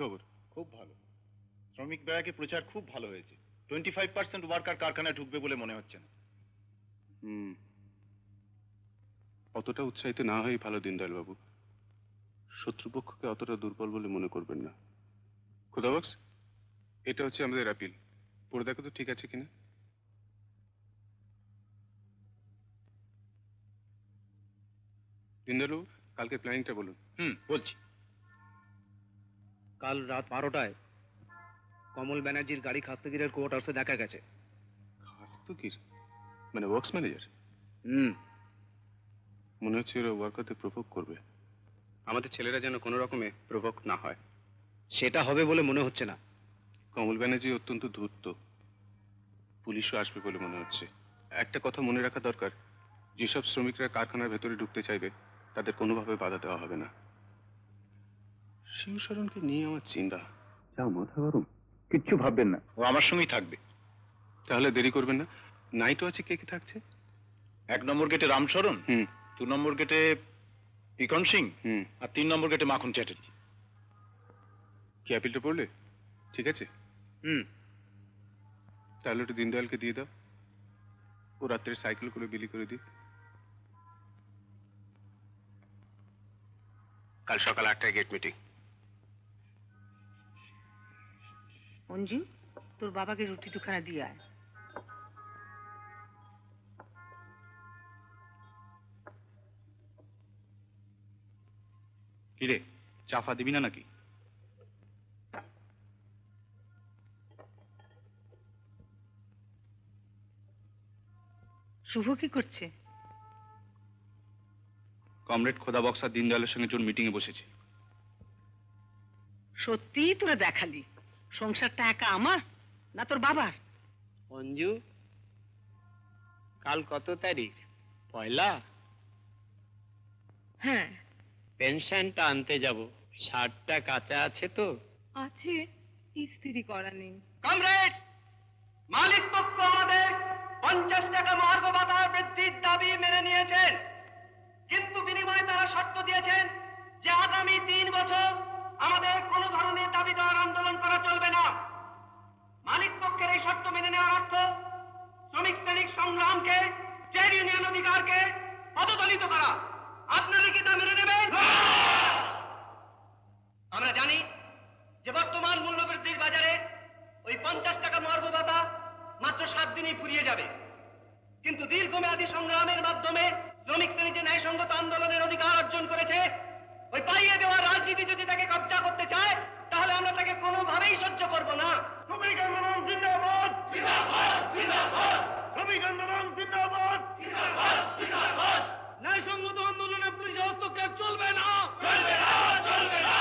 খবর? খুব ভালো। শ্রমিক ব্যারাকে প্রচার খুব ভালো হয়েছে। 25% ওয়ার্কার কারখানায় ঢুকবে বলে মনে হচ্ছে না। অতটা উৎসাহিত না হয়ে ভালো দীনদয়াল বাবু। শত্রুপক্ষকে অতটা দুর্বল বলে মনে করবেন না। খোদাবক্স, এটা হচ্ছে আমাদের আপিল। পড়ে দেখো তো ঠিক আছে কিনা। দীনদয়াল বাবু, কালকে প্ল্যানিংটা বলুন। বলছি। কাল রাত 12টায় কমল ব্যানার্জির গাড়ি খাস্তগিরের কোয়ার্টার্সে দেখা গেছে। খাস্তগির মানে ওয়ার্কস ম্যানেজার? মনে হচ্ছে ওরা ওয়ার্কারদের প্রভোগ করবে। আমাদের ছেলেরা যেন কোনো রকমে প্রভোগ না হয়। সেটা হবে বলে মনে হচ্ছে না। কমল ব্যানার্জি অত্যন্ত ধূর্ত, পুলিশও আসবে বলে মনে হচ্ছে। একটা কথা মনে রাখা দরকার, যেসব শ্রমিকরা কারখানার ভেতরে ঢুকতে চাইবে তাদের কোনোভাবে বাধা দেওয়া হবে না। শিবশরণকে নিয়ে আমার চিন্তা। যা মাথা গরম। কিচ্ছু ভাববেন না, ও আমার সঙ্গেই থাকবে। তাহলে দেরি করবেন না। নাইটও আছে। কে কে থাকছে? 1 নম্বর গেটে রামশরণ, 2 নম্বর গেটে পিকন সিং, আর 3 নম্বর গেটে মাখন চ্যাটার্জি। কি অ্যাপিলটা পড়লে? ঠিক আছে। তাহলে ওটা দীনদয়ালকে দিয়ে দাও। ও রাত্রে সাইকেল করে বিলি করে দিক। কাল সকাল 8টায় গেট মিটিং। অঞ্জু, তোর বাবাকে রুটি দুখানা দিয়ে আয়। কিরে, চাফা দিবি না নাকি? শুভ কি করছে? কমরেড খোদাবক্স আর দীনদয়ালের সঙ্গে জোর মিটিং এ বসেছে। সত্যিই তোরা দেখালি সংসারটা একা আমার না তোর বাবার? অঞ্জু, কাল কত তারিখ? 1? হ্যাঁ। পেনশনটা আনতে যাব। শার্টটা কাঁচা আছে তো? আছে, ইস্ত্রি করা নেই। কমরেডস, মালিক পক্ষ আমাদের 50 টাকা মহার্ঘ ভাতা বৃদ্ধির দাবি মেনে নিয়েছেন, কিন্তু বিনিময়ে তারা শর্ত দিয়েছেন যে আগামী 3 বছর আমাদের কোনো ধরনের দাবি দেওয়ার আন্দোলন করা চলবে না। মালিক পক্ষের এই শর্ত মেনে নেওয়ার অর্থ শ্রমিক শ্রেণিক সংগ্রামকে, ট্রেড ইউনিয়ন অধিকারকে পদদলিত করা। আপনারা কি তা মেনে নেবেন? আমরা জানি যে বর্তমান মূল্যবৃদ্ধির বাজারে ওই 50 টাকা মহার্ঘ ভাতা মাত্র 7 দিনেই ফুরিয়ে যাবে, কিন্তু দীর্ঘমেয়াদী সংগ্রামের মাধ্যমে শ্রমিক শ্রেণী যে ন্যায়সঙ্গত আন্দোলনের অধিকার অর্জন করেছে, ওই পাইয়ে দেওয়ার রাজনীতি যদি তাকে কবজা করতে চায় তাহলে আমরা তাকে কোনোভাবেই সহ্য করব না। শ্রমিক আন্দোলন জিন্দাবাদ, জিন্দাবাদ, জিন্দাবাদ। শ্রমিক আন্দোলন জিন্দাবাদ, জিন্দাবাদ, জিন্দাবাদ। ন্যায়সঙ্গত আন্দোলনে পুলিশ হস্তক্ষেপ চলবে না, চলবে না, চলবে না।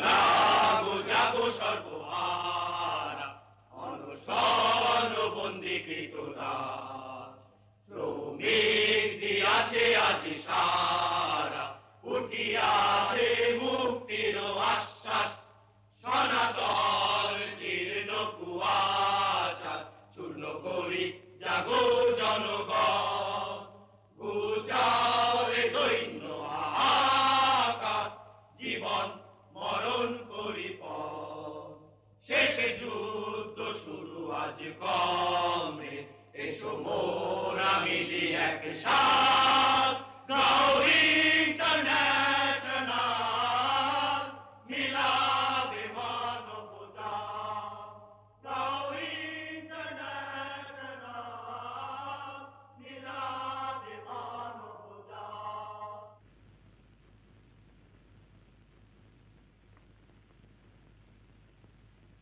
জাগো জাগো সর্বহারা, অনশন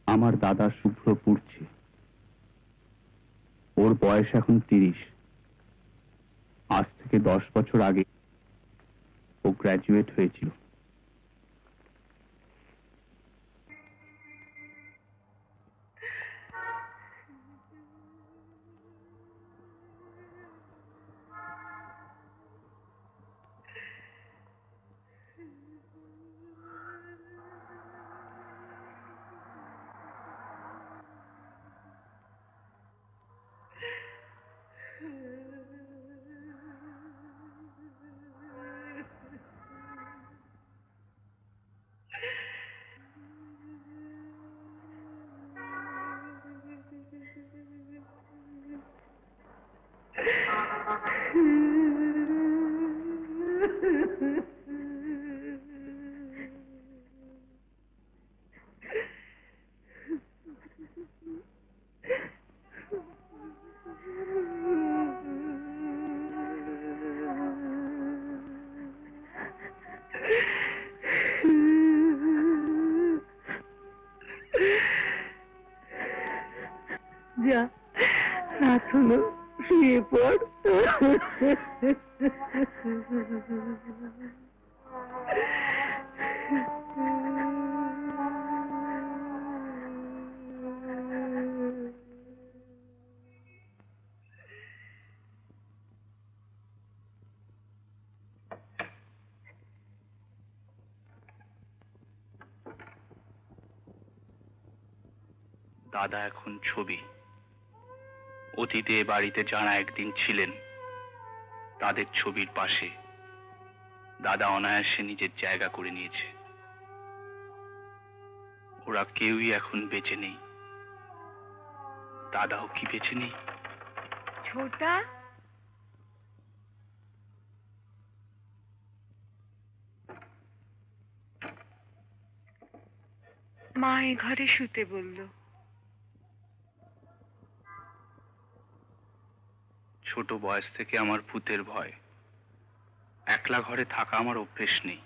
আমার দাদা শুভ্র পড়ছে, ওর বয়স এখন 30। আজ থেকে 10 বছর আগে ও গ্র্যাজুয়েট হয়েছিল। যা রাত হলো, শুয়ে পড়। দাদা এখন ছবি। অতীতে বাড়িতে যারা একদিন ছিলেন তাদের ছবির পাশে দাদা অনায়াসে নিজের জায়গা করে নিয়েছে। ওরা কেউই এখন বেঁচে নেই। দাদাও কি বেঁচে নেই? ছোটা, মা এ ঘরে শুতে বলল। ছোট বয়স থেকে আমার ভূতের ভয়। একলা ঘরে থাকা আমার অভ্যেস নেই।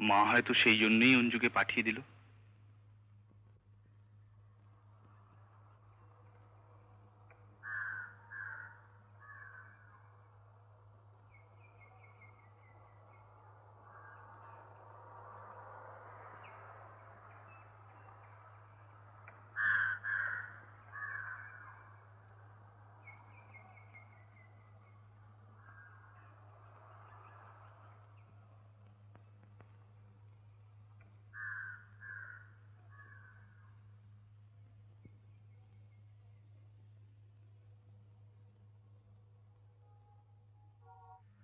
মা হয়তো সেই জন্যই অঞ্জুকে পাঠিয়ে দিল।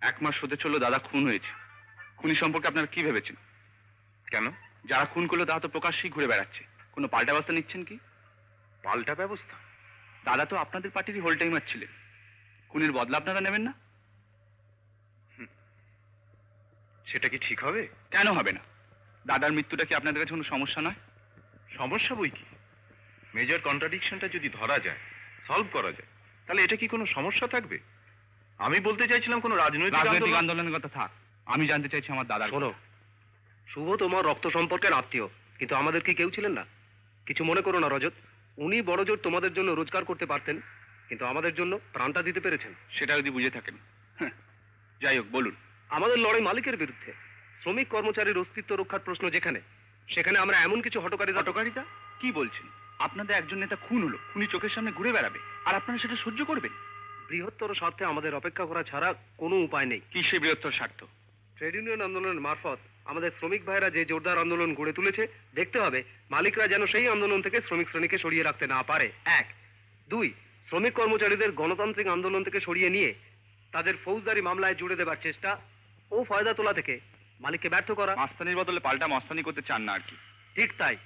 এক মাস হতে চললো দাদা খুন হয়েছে। খুনি সম্পর্কে আপনারা কি ভেবেছেন? কেন? যারা খুন করলো তারা তো প্রকাশ্যেই ঘুরে বেড়াচ্ছে। কোনো পাল্টা ব্যবস্থা নিচ্ছেন কি? পাল্টা ব্যবস্থা? দাদা তো আপনাদের পার্টিরই হোল টাইমার ছিলেন। খুনের বদলা আপনারা নেবেন না? সেটা কি ঠিক হবে? কেন হবে না? দাদার মৃত্যুটা কি আপনাদের কাছে কোনো সমস্যা নয়? সমস্যা বই কি? মেজর কন্ট্রাডিকশনটা যদি ধরা যায়, সলভ করা যায়, তাহলে এটা কি কোনো সমস্যা থাকবে? আমি বলতে চাইছিলাম কোনো রাজনৈতিক আন্দোলনের কথা থাক। আমি জানতে চাইছি আমার দাদার। শোনো, শুভ তোমার রক্ত সম্পর্কের আত্মীয়, কিন্তু আমাদের কি কেউ ছিলেন না? কিছু মনে করো না রজত, উনি বড় জোর তোমাদের জন্য রোজগার করতে পারতেন, কিন্তু আমাদের জন্য প্রাণটা দিতে পেরেছেন। সেটা যদি বুঝে থাকেন। যাই হোক, বলুন। আমাদের লড়াই মালিকের বিরুদ্ধে। শ্রমিক কর্মচারীর অস্তিত্ব রক্ষার প্রশ্ন যেখানে, সেখানে আমরা এমন কিছু হটকারিতা কি বলছেন? আপনাদের একজন নেতা খুন হলো, খুনি চোখের সামনে ঘুরে বেড়াবে, আর আপনারা সেটা সহ্য করবেন? বৃহত্তর স্বার্থে আমাদের অপেক্ষা করা ছাড়া কোনো উপায় নেই। কি সে বৃহত্তর স্বার্থ? ট্রেড ইউনিয়ন আন্দোলনের মারফত আমাদের শ্রমিক ভাইরা যে জোরদার আন্দোলন গড়ে তুলেছে, দেখতে হবে মালিকরা যেন সেই আন্দোলন থেকে শ্রমিক শ্রেণীকে সরিয়ে রাখতে না পারে। 1, 2, শ্রমিক কর্মচারীদের গণতান্ত্রিক আন্দোলন থেকে সরিয়ে নিয়ে তাদের ফৌজদারি মামলায় জুড়ে দেবার চেষ্টা ও ফায়দা তোলা থেকে মালিককে ব্যর্থ করা। মাস্তানির বদলে পাল্টা মাস্তানি করতে চান না আর কি? ঠিক তাই।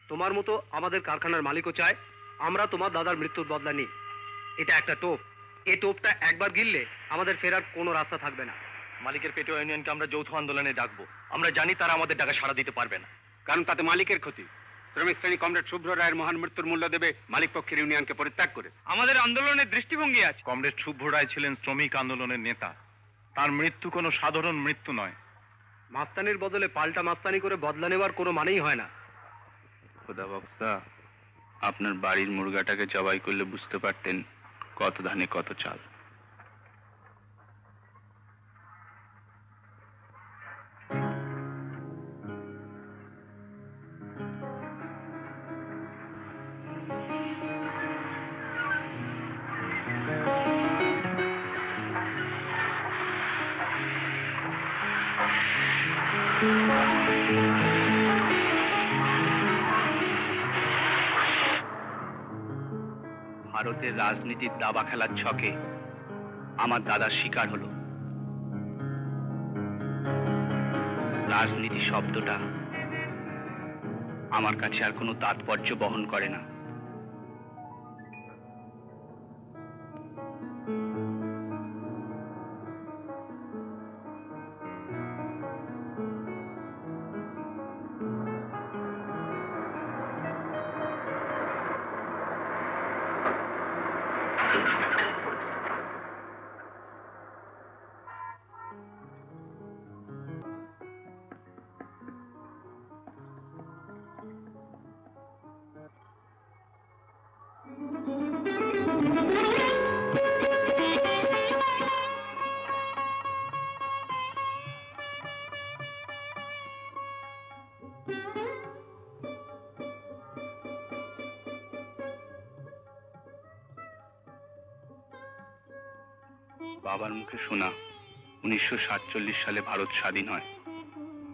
তোমার মতো আমাদের কারখানার মালিকও চায় আমরা তোমার দাদার মৃত্যুর বদলা নিই। এটা একটা টোপ। এই টোপটা একবার গিললে আমাদের ফেরার কোনো রাস্তা থাকবে না। মালিকের পেটো ইউনিয়নকে আমরা যৌথ আন্দোলনে ডাকবো। আমরা জানি তারা আমাদের ডাকে সাড়া দিতে পারবে না, কারণ তাতে মালিকের ক্ষতি। শ্রমিক শ্রেণী কমরেড শুভ্র রায়ের মহান মৃত্যুর মূল্য দেবে মালিক পক্ষের ইউনিয়নকে পরিত্যাগ করে। আমাদের আন্দোলনের দৃষ্টিভঙ্গি আছে। কমরেড শুভ্র রায় ছিলেন শ্রমিক আন্দোলনের নেতা। তার মৃত্যু কোনো সাধারণ মৃত্যু নয়। মাস্তানির বদলে পাল্টা মাস্তানি করে বদলা নেওয়ার কোনো মানেই হয় না। খোদা বক্সা, আপনার বাড়ির মুরগাটাকে জবাই করলে বুঝতে পারতেন কত ধানে কত চাল। ভারতের রাজনীতির দাবা খেলার ছকে আমার দাদার শিকার হলো। রাজনীতি শব্দটা আমার কাছে আর কোনো তাৎপর্য বহন করে না। বাবার মুখে শোনা 1947 সালে ভারত স্বাধীন হয়।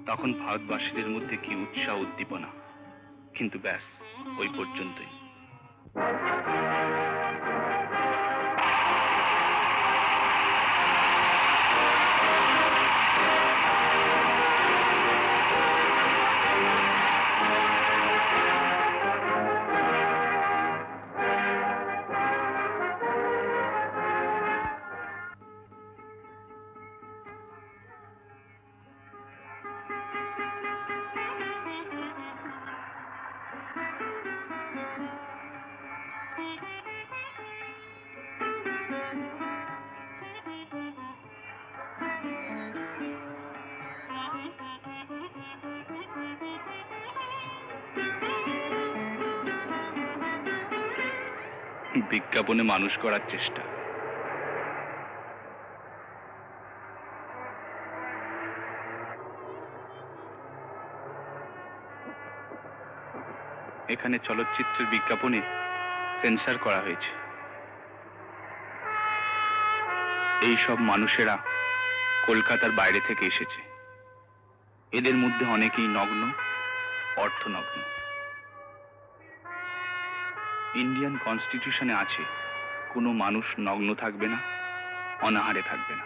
তখন ভারতবাসীদের মধ্যে কি উৎসাহ উদ্দীপনা, কিন্তু ব্যাস ওই পর্যন্তই। বিজ্ঞাপনে মানুষ করার চেষ্টা। এখানে চলচ্চিত্রের বিজ্ঞাপনে সেন্সর করা হয়েছে। এই সব মানুষেরা কলকাতার বাইরে থেকে এসেছে। এদের মধ্যে অনেকেই নগ্ন, অর্থনগ্ন। ইন্ডিয়ান কনস্টিটিউশনে আছে কোনো মানুষ নগ্ন থাকবে না, অনাহারে থাকবে না।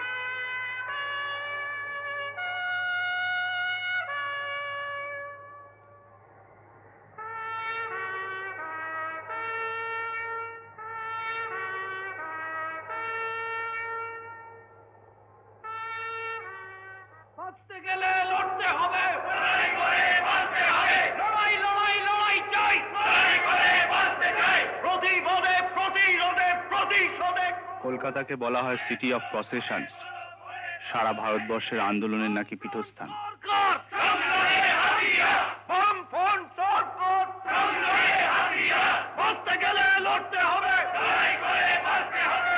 বাঁচতে গেলে লড়তে হবে, লড়াই করে বাঁচতে হবে, লড়াই লড়াই লড়াই চাই, লড়াই করে বাঁচতে চাই, প্রতিবাদে প্রতিরোধে প্রতিশোধে। কলকাতাকে বলা হয় সিটি অফ প্রসেশনস। সারা ভারতবর্ষের আন্দোলনের নাকি পীঠস্থান। সরকার সংগ্রামে হাতিয়ার, বামফ্রন্ট সরকার সংগ্রামে হাতিয়ার, বাঁচতে গেলে লড়তে হবে, লড়াই করে বাঁচতে হবে।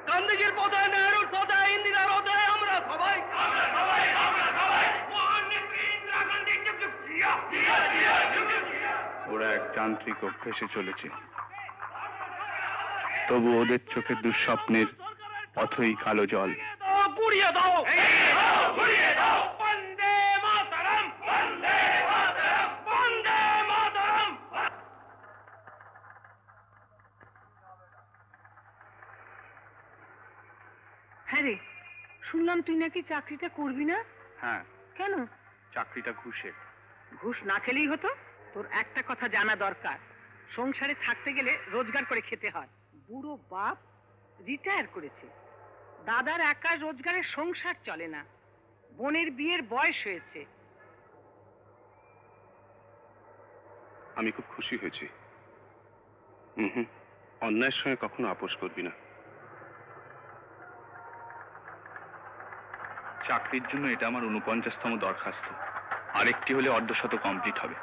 গান্ধীজির পথে, নেহরুর পথে, ইন্দিরার পথে আমরা সবাই, আমরা সবাই, আমরা সবাই মহান নেত্রী ইন্দিরা গান্ধীর ওরা এক যান্ত্রিক অভ্যেসে চলেছে, তবু ওদের চোখে দুঃস্বপ্নের অথই কালো জল। গুড়িয়ে দাও, গুড়িয়ে দাও। বন্দে মাতরম, বন্দে মাতরম, বন্দে মাতরম। শুনলাম তুই নাকি চাকরিটা করবি না। হ্যাঁ, কেন? চাকরিটা ঘুষের। ঘুষ না খেলেই হতো। তোর একটা কথা জানা দরকার, সংসারে থাকতে গেলে রোজগার করে খেতে হয়। বুড়ো বাপ রিটায়ার করেছে, দাদার একা রোজগারের সংসার চলে না, বোনের বিয়ের বয়স হয়েছে। আমি খুব খুশি হয়েছি। হুম, অন্যায়ের সঙ্গে কখনো আপোষ করবি না। চাকরির জন্য এটা আমার 49তম দরখাস্ত, আরেকটি হলে অর্ধশত কমপ্লিট হবে।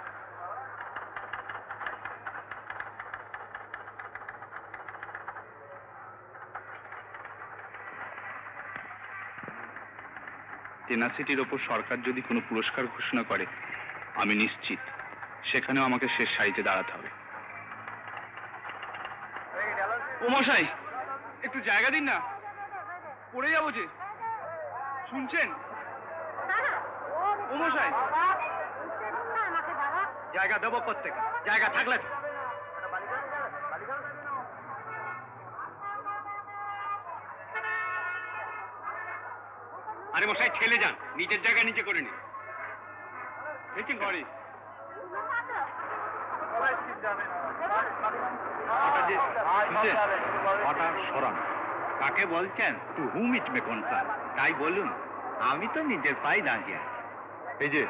টেনাসিটির ওপর সরকার যদি কোনো পুরস্কার ঘোষণা করে, আমি নিশ্চিত সেখানেও আমাকে শেষ সারিতে দাঁড়াতে হবে। ও মশাই, একটু জায়গা দিন না, পড়ে যাবো যে। শুনছেন? ও মশাই, জায়গা দেবো কোত্থেকে? জায়গা থাকলে আরে মশাই ঠেলে যান, নিজের জায়গা নিচে করে নিন। দেখছেন ঘরে সরান কাকে বলছেন? টু হুম ইট মে কনসার্ন, তাই বলুন। আমি তো নিজের পায়ে দাঁড়িয়ে আছি। এই যে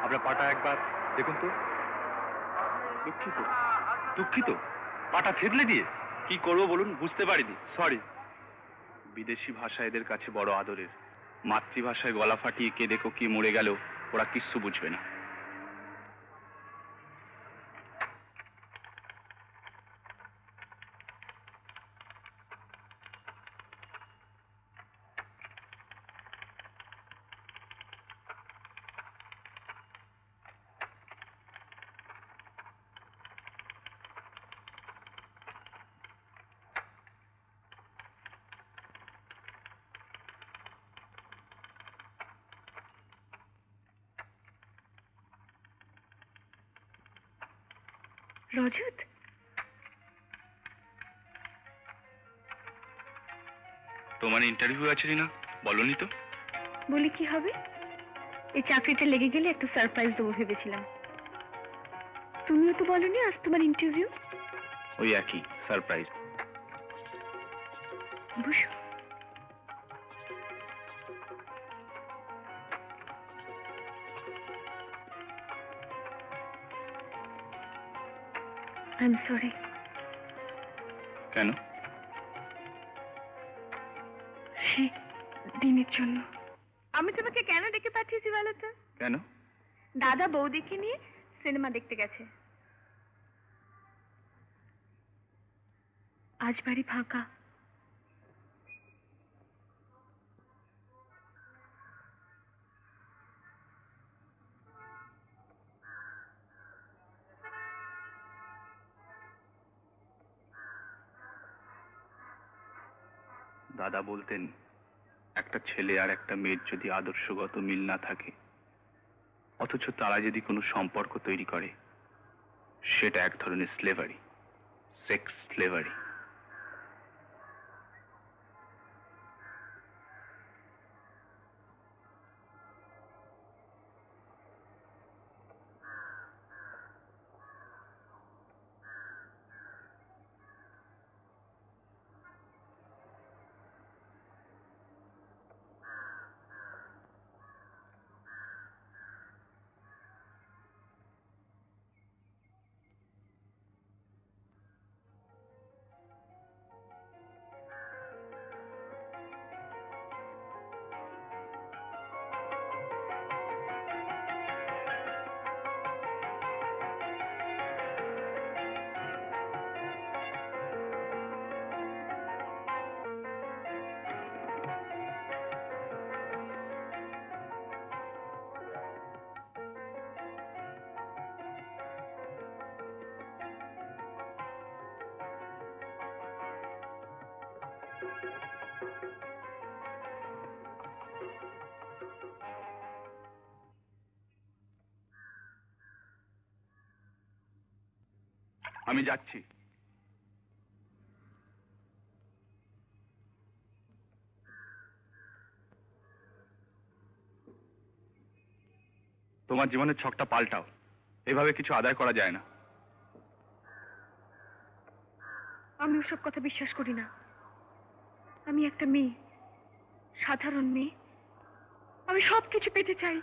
আপনার পাটা একবার দেখুন তো। দুঃখিত, দুঃখিত। পাটা থেতলে দিয়ে কি করবো বলুন, বুঝতে পারিনি, সরি। বিদেশি ভাষা এদের কাছে বড় আদরের। মাতৃভাষায় গলা ফাটিয়ে কেঁদে কোকিয়ে মরে গেল, ওরা কিচ্ছু বুঝবে না। রজত, তোমার ইন্টারভিউ আছে না, বলনি তো? বলি কি হবে? এই চাকরিটা লেগে গেলে একটা সারপ্রাইজ দেবো ভেবেছিলাম। তুমিও তো বলনি আজ তোমার ইন্টারভিউ। ওই একই সারপ্রাইজ। বসো। I am sorry. কেন? সে দিনের জন্য। আমি তোমাকে কেন ডেকে পাঠিয়েছি বলো তো? কেন? দাদা বৌদিকে নিয়ে সিনেমা দেখতে গেছে। আজ বাড়ি ফাঁকা। দাদা বলতেন, একটা ছেলে আর একটা মেয়ের যদি আদর্শগত মিল না থাকে, অথচ তারা যদি কোনো সম্পর্ক তৈরি করে, সেটা এক ধরনের স্লেভারি, সেক্স স্লেভারি। আমি যাচ্ছি। তোমার জীবনের ছকটা পাল্টাও, এভাবে কিছু আদায় করা যায় না। আমি ওসব কথা বিশ্বাস করি না। আমি একটা মেয়ে, সাধারণ মেয়ে। আমি সবকিছু পেতে চাই।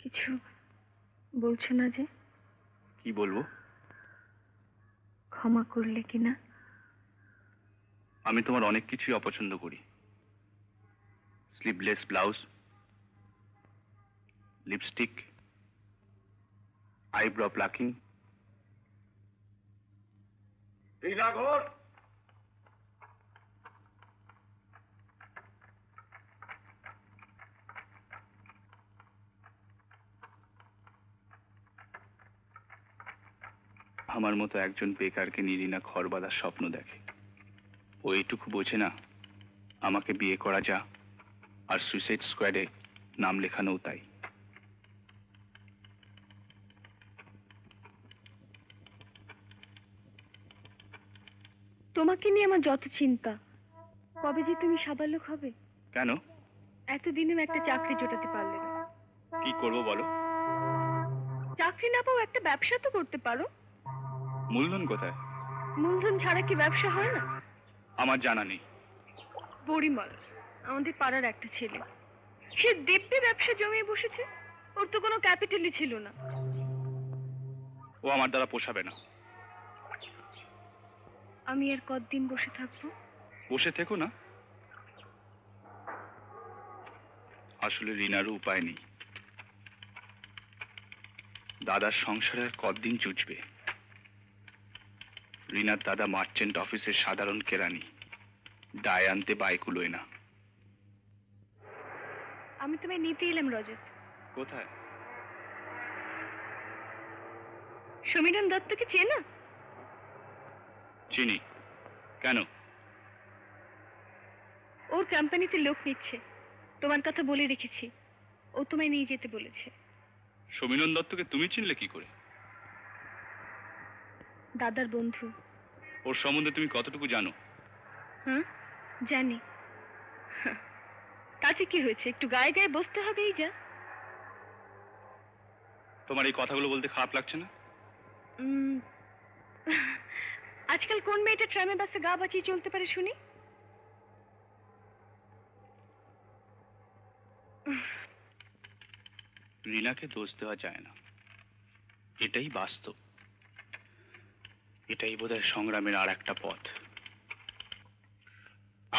কিছু বলছো না যে? কি বলবো? ক্ষমা করলে কিনা? আমি তোমার অনেক কিছুই অপছন্দ করি। Sleeveless blouse, lipstick, eyebrow plucking. Ghosh, আমার মতো একজন বেকারকে নিয়ে রিনা ঘর বাঁধার স্বপ্ন দেখে। ও এইটুকু বোঝে না আমাকে বিয়ে করা যা, আর সুইসাইড স্কোয়াডে নাম লেখানোও তাই। তোমাকে নিয়ে আমার যত চিন্তা, কবে যে তুমি সাবালক হবে। কেন? এতদিনেও একটা চাকরি জোটাতে পারলে না। কি করবো বলো? চাকরি না পাও একটা ব্যবসা তো করতে পারো। মূলধন কোথায়? মূলধন ছাড়া কি ব্যবসা হয় না? আমার জানা নেই। পরিমল, আমাদের পাড়ার একটা ছেলে, সে দিব্যি ব্যবসা জমিয়ে বসেছে। ওর তো কোনো ক্যাপিটালই ছিল না। ও আমার দ্বারা পোষাবে না। আমি আর কতদিন বসে থাকবো? বসে থেকো না। আসলে রিনারও উপায় নেই। দাদার সংসারে আর কতদিন চুচবে? রিনার দাদা মার্চেন্ট অফিসের সাধারণ কেরানি, দায় আনতে বাইকুলোয় না। আমি তোমায় নিতে এলাম রজত। কোথায়? সমীরণ দত্তকে চেনো? চিনি। কেন? ওর কোম্পানিতে লোক নিচ্ছে, তোমার কথা বলে রেখেছি। ও তোমায় নিয়ে যেতে বলেছে। সমীরণ দত্তকে তুমি চিনলে কি করে? দাদার বন্ধু। ওর সম্বন্ধে তুমি কতটুকু জানো? হ্যাঁ, জানি। তাতে কি হয়েছে? একটু গায়ে গায়ে বসতে হবেই যা। তোমার এই কথাগুলো বলতে খারাপ লাগছে না? আজকাল কোন মেয়েটা ট্রামে বাসে গা বাঁচিয়ে চলতে পারে শুনি? রিনাকে দোষ দেওয়া যায় না, এটাই বাস্তব। এটাই বোধহয় সংগ্রামের আর একটা পথ।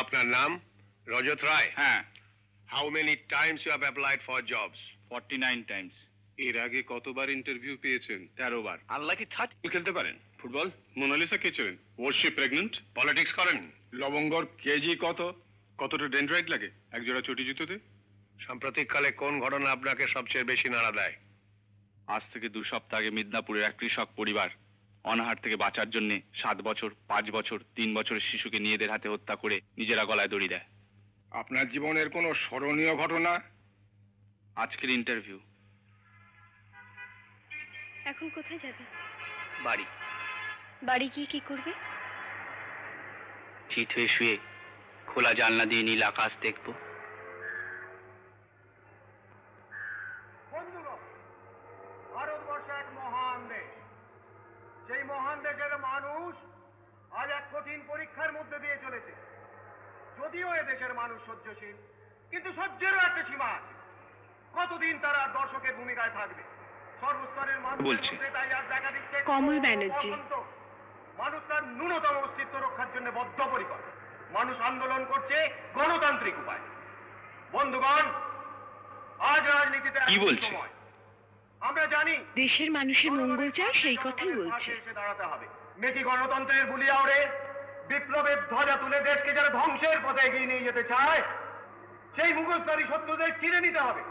আপনার নাম? রজত রায়। হ্যাঁ। How many times you have applied for jobs? 49 times. এর আগে কতবার ইন্টারভিউ পেয়েছেন? 13 বার। আল্লাহ কি থার্ড খেলতে পারেন? ফুটবল? মোনালিসা কে ছিলেন? Was she pregnant? পলিটিক্স করেন? লবঙ্গর কেজি কত? কতটা ডেন্ড্রাইট লাগে একজোড়া চটি জুতোতে? সাম্প্রতিককালে কোন ঘটনা আপনাকে সবচেয়ে বেশি নাড়া দেয়? আজ থেকে 2 সপ্তাহ আগে মিদনাপুরের এক কৃষক পরিবার অনাহার থেকে বাঁচার জন্য 7 বছর, 5 বছর, 3 বছরের শিশুকে নিজেদের হাতে হত্যা করে নিজেরা গলায় দড়ি দেয়। আপনার জীবনের কোনো স্মরণীয় ঘটনা? আজকের ইন্টারভিউ। এখন কোথায় যাবে? বাড়ি। বাড়ি গিয়ে কি করবে? চিত হয়ে শুয়ে খোলা জানলা দিয়ে নীল আকাশ দেখবো। ভারতবর্ষ এক মহান দেশ। সেই মহান দেশের মানুষ আজ এক কঠিন পরীক্ষার মধ্যে দিয়ে চলেছে। যদিও এ দেশের মানুষ সহ্যশীল, কিন্তু সহ্যেরও একটা সীমা আছে। কতদিন তারা দর্শকের ভূমিকায় থাকবে? সর্বস্তরের মানুষ বলছি। তাই আজ দেখা দিচ্ছে কমল ব্যানার্জি। মানুষ তার ন্যূনতম অস্তিত্ব রক্ষার জন্য বদ্ধপরিকর। মানুষ আন্দোলন করছে গণতান্ত্রিক উপায়। বন্ধুগণ, আজ রাজনীতিতে কি বলছে? সময়। আমরা জানি দেশের মানুষের মঙ্গল চায়, সেই কথাই বলছে। এসে দাঁড়াতে হবে। মেকি গণতন্ত্রের বুলিয়াওড়ে বিপ্লবের ধ্বজা তুলে দেশকে যারা ধ্বংসের পথে এগিয়ে নিয়ে যেতে চায়, সেই মুখোশধারী শত্রুদের চিনে নিতে হবে।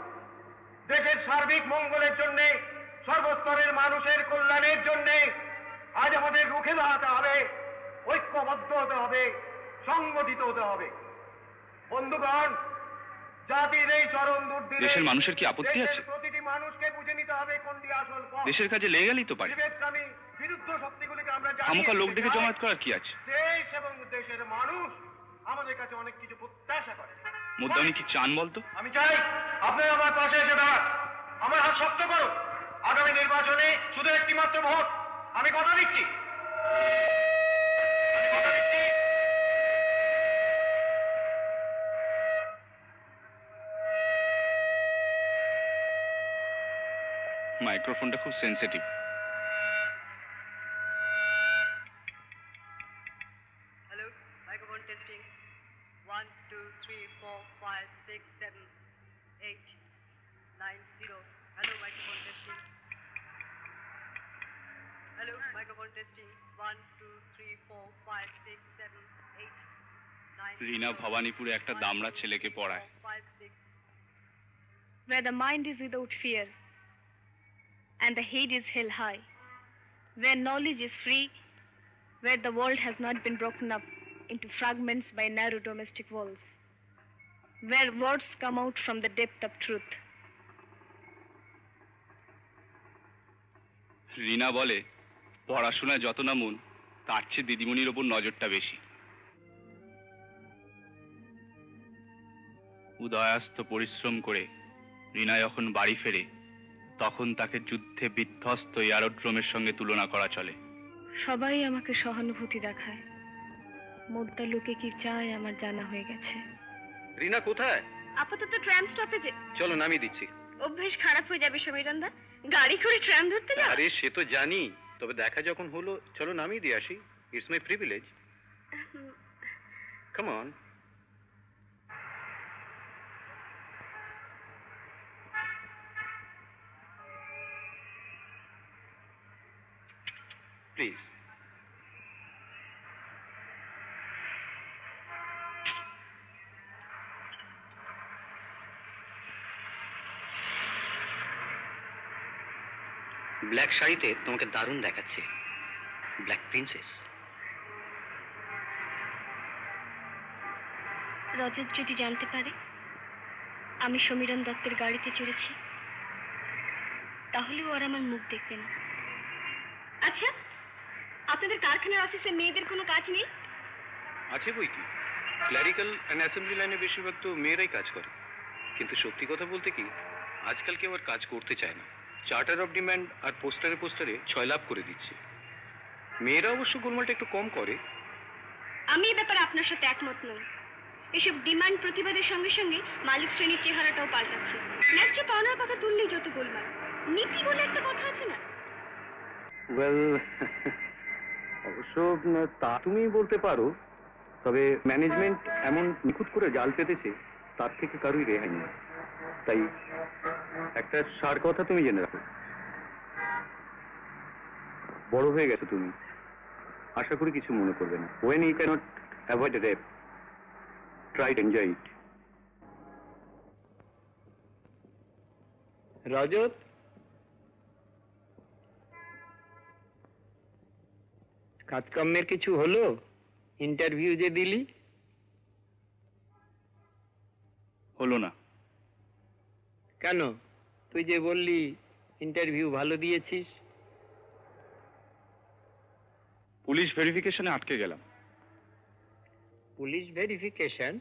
দেশের সার্বিক মঙ্গলের জন্য, সর্বস্তরের মানুষের কল্যাণের জন্য আজ আমাদের রুখে দাঁড়াতে হবে, ঐক্যবদ্ধ হতে হবে, সংগঠিত হতে হবে। বন্ধুগণ, জাতির এই চরম দুর্দিনে দেশের মানুষের কি আপত্তি আছে? দেশের প্রতিটি মানুষকে বুঝে নিতে হবে কোনটি আসল পথ। দেশের কাজে লেগে গেলেই তো পারে। বিবেককামী বিরুদ্ধ শক্তিগুলিকে আমরা খামোখা লোক দেখে চাই। জমায়েত করার কি আছে? দেশ এবং দেশের মানুষ আমাদের কাছে অনেক কিছু প্রত্যাশা করে। মুদ্দানি কি চান বলতো? আমি চাই আপনি আমার পাশে এসে দাঁড়ান, আমার হাত শক্ত করুন। আগামী নির্বাচনে শুধু একটি মাত্র ভোট। আমি কথা দিচ্ছি, আমি কথা দিচ্ছি। মাইক্রোফোনটা খুব sensitive. Hello, microphone testing 1 2 3 4 5 6 7 8 9 0। Hello, microphone testing. Hello, microphone testing 1 2 3 4 5 6 7 8 9। রিনা ভবানীপুরে একটা দামড়া ছেলেকে পড়ায়। 5 6। Where the mind is without fear and the head is held high, where knowledge is free, where the world has not been broken up into fragments by narrow domestic walls, where words come out from the depth of truth. রিনা বলে পড়াশোনায় যত না মন, তার চেয়ে দিদিমণির ওপর নজরটা বেশি। উদয়াস্ত পরিশ্রম করে রিনা যখন বাড়ি ফেরে, তখন তাকে যুদ্ধে বিধ্বস্ত এয়ারোড্রোমের সঙ্গে তুলনা করা চলে। সবাই আমাকে সহানুভূতি দেখায়, মুদ্রা লোকে কি চায় আমার জানা হয়ে গেছে। রিনা কোথায়? আপাতত ট্রাম স্টপেজে। চলো নামিয়ে দিচ্ছি। অভ্যেস খারাপ হয়ে যাবে সমীরন্দা, গাড়ি করে ট্রাম ধরতে যাও। আরে সে তো জানি, তবে দেখা যখন হলো চলো নামিয়ে দিয়ে আসি। It's my privilege. Come on. Please. Black শাড়িতে তোমাকে দারুণ দেখাচ্ছে, ব্ল্যাক প্রিন্সেস। রজত যদি জানতে পারে আমি সমীরণ দত্তের গাড়িতে চড়েছি, তাহলে ওর আমার মুখ দেখবে না। আচ্ছা, আপনাদের কারখানার অফিসে মেয়েদের কোনো কাজ নেই? আছে বই কি, ক্লারিক্যাল অ্যান্ড অ্যাসেম্বলি লাইনে বেশিরভাগ তো মেয়েরাই কাজ করে। কিন্তু সত্যি কথা বলতে কি, আজকাল কেউ আর কাজ করতে চায় না। চার্টার অফ ডিমান্ড আর পোস্টারে পোস্টারে 6 লাভ করে দিচ্ছে। মেয়েরা অবশ্য গোলমালটা একটু কম করে। আমি এ ব্যাপারে আপনার সাথে একমত নই। এসব ডিমান্ড প্রতিবাদের সঙ্গে সঙ্গে মালিক শ্রেণীর চেহারাটাও পাল্টাচ্ছে। ন্যায্য পাওনার কথা তুললেই যত গোলমাল। নীতি বলে একটা কথা আছে না? ওয়েল, অবশ্য তা তুমি বলতে পারো, তবে ম্যানেজমেন্ট এমন নিখুঁত করে জাল পেতেছে, তার থেকে কারোই রেহাই নেই। তাই একটা সার কথা তুমি জেনে রাখো, বড় হয়ে গেছো তুমি, আশা করি কিছু মনে করবে না। When you cannot avoid rape, try to enjoy it. Rajat, কাজকর্মের কিছু হলো? ইন্টারভিউ যে দিলি? হলো না। কেন? তুই যে বললি ইন্টারভিউ ভালো দিয়েছিস। পুলিশ ভেরিফিকেশনে আটকে গেলাম। Police verification?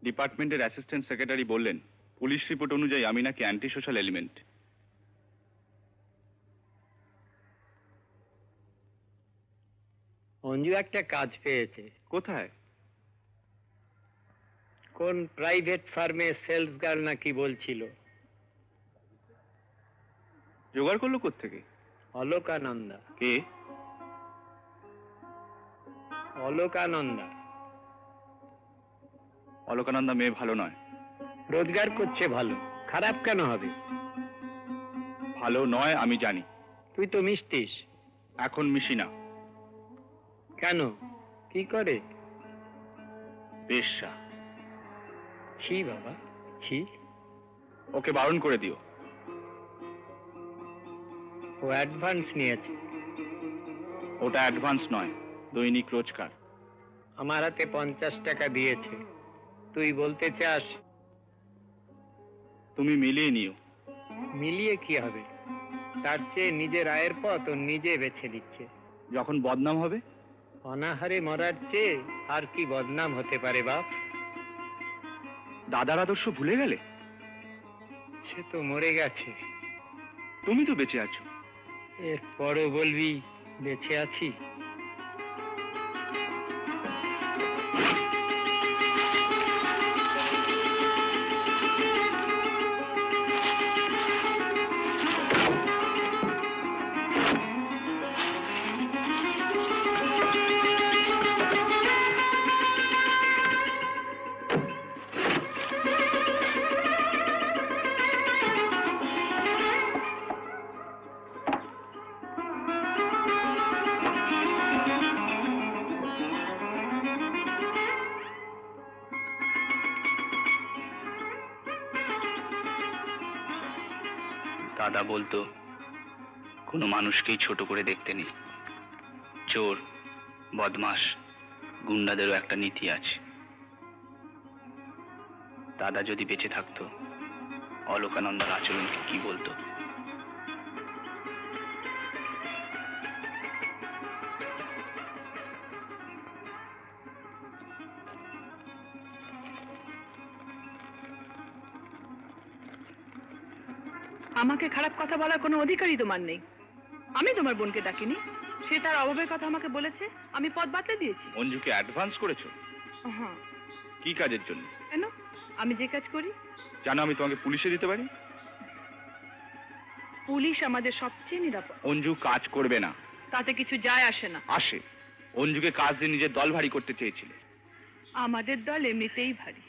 ডিপার্টমেন্টের অ্যাসিস্ট্যান্ট সেক্রেটারি বললেন, পুলিশ রিপোর্ট অনুযায়ী আমি নাকি অ্যান্টি সোশ্যাল এলিমেন্ট। অঞ্জু একটা কাজ পেয়েছে। কোথায়? কোন প্রাইভেট ফার্মে সেলস গার্ল নাকি বলছিল। জোগাড় করলো কোত্থেকে? অলোকানন্দা। কে? অলোকানন্দা। অলোকানন্দা মেয়ে ভালো নয়। রোজগার করছে ভালো, খারাপ কেন হবে? ভালো নয় আমি জানি। তুই তো মিশতিস। এখন মিশি না। কেন? কি করে? বেশ্যা। ছি বাবা, ছি। ওকে বারণ করে দিও। ও অ্যাডভান্স নিয়েছে। ওটা অ্যাডভান্স নয়, দৈনিক রোজগার। আমার হাতে 50 টাকা দিয়েছে। তুই বলতে চাস? তুমি মিলিয়ে নিও। মিলিয়ে কি হবে? তার চেয়ে নিজের আয়ের পথ ও নিজে বেছে নিচ্ছে। যখন বদনাম হবে? অনাহারে মরার চেয়ে আর কি বদনাম হতে পারে বাপ? দাদার আদর্শ ভুলে গেলে? সে তো মরে গেছে। তুমি তো বেঁচে আছো। এরপরও বলবি বেঁচে আছি? দাদা বলতো কোনো মানুষকেই ছোট করে দেখতে নেই। চোর, বদমাস, গুন্ডাদেরও একটা নীতি আছে। দাদা যদি বেঁচে থাকতো অলোকানন্দার আচরণকে কি বলতো? আমাকে খারাপ কথা বলার কোনো অধিকারই তোমার নেই। আমি তোমার বোনকে ডাকিনি, সে তার অভাবের কথা আমাকে বলেছে, আমি পথ বাতলে দিয়েছি। অঞ্জুকে অ্যাডভান্স করেছো? হ্যাঁ। কি কাজের জন্য? কেন? আমি যে কাজ করি। জানো আমি তোমাকে পুলিশে দিতে পারি। পুলিশ আমাদের সবচেয়ে নিরাপদ। অঞ্জু কাজ করবে না। তাতে কিছু যায় আসে না। আসে। অঞ্জুকে কাজ দিয়ে নিজের দল ভারী করতে চেয়েছিলে। আমাদের দল এমনিতেই ভারী।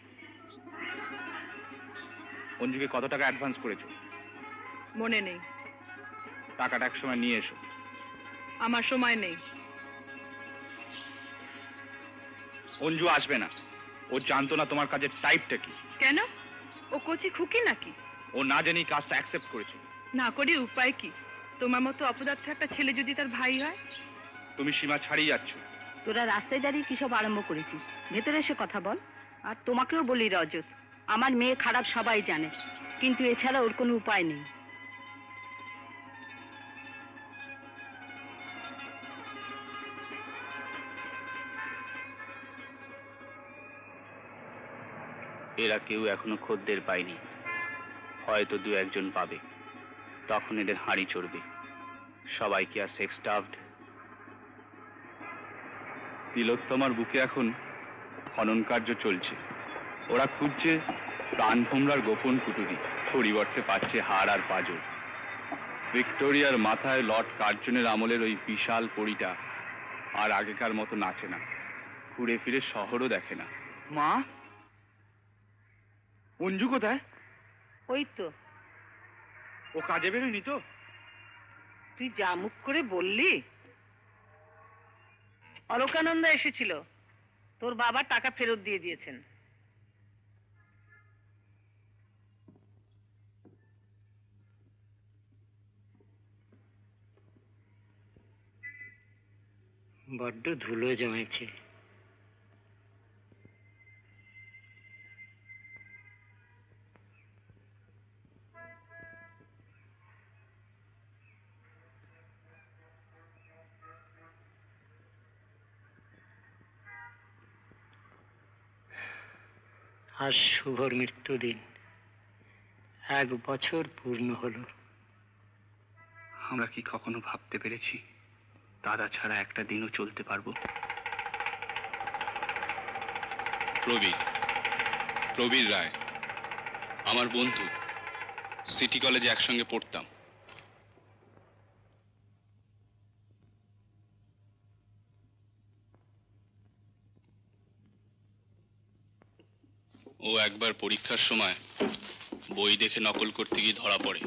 অঞ্জুকে কত টাকা অ্যাডভান্স করেছো? মনে নেই। টাকাটা এক সময় নিয়ে এসো। আমার সময় নেই। অঞ্জু আসবে না। ও জানতো না তোমার কাজের টাইপটা কি। কেন? ও কচি খুকি নাকি? ও না জেনেই কাজটা অ্যাকসেপ্ট করেছে। না করে উপায় কি? তোমার মতো অপদার্থ একটা ছেলে যদি তার ভাই হয়। তুমি সীমা ছাড়িয়ে যাচ্ছ। তোরা রাস্তায় দাঁড়িয়ে কিসব আরম্ভ করেছিস? ভেতরে এসে কথা বল। আর তোমাকেও বলি রজত, আমার মেয়ে খারাপ সবাই জানে, কিন্তু এছাড়া ওর কোনো উপায় নেই। এরা কেউ এখনো খদ্দের পায়নি, হয়তো দু একজন পাবে। তখন এদের হাঁড়ি চড়বে। সবাই কি আর সেক্স স্টাফড? তিলোত্তমার বুকে এখন খনন কার্য চলছে। ওরা খুঁজছে প্রাণ ভোমরার গোপন কুটুরি, পরিবর্তে পাচ্ছে হাড় আর পাঁজর। ভিক্টোরিয়ার মাথায় লর্ড কার্জনের আমলের ওই বিশাল পরিটা আর আগেকার মতো নাচে না, ঘুরে ফিরে শহরও দেখে না। মা, অঞ্জু কোথায়? ওই তো। ও কাজে বেরোয়নি তো? তুই যা মুখ করে বললি। অলোকানন্দা এসেছিল, তোর বাবা টাকা ফেরত দিয়ে দিয়েছেন। বড্ড ধুলো জমেছে। আজ শুভর মৃত্যুদিন। 1 বছর পূর্ণ হলো। আমরা কি কখনো ভাবতে পেরেছি দাদা ছাড়া একটা দিনও চলতে পারবো? প্রবীর রায় আমার বন্ধু, সিটি কলেজে একসঙ্গে পড়তাম। ও একবার পরীক্ষার সময় বই দেখে নকল করতে গিয়ে ধরা পড়ে।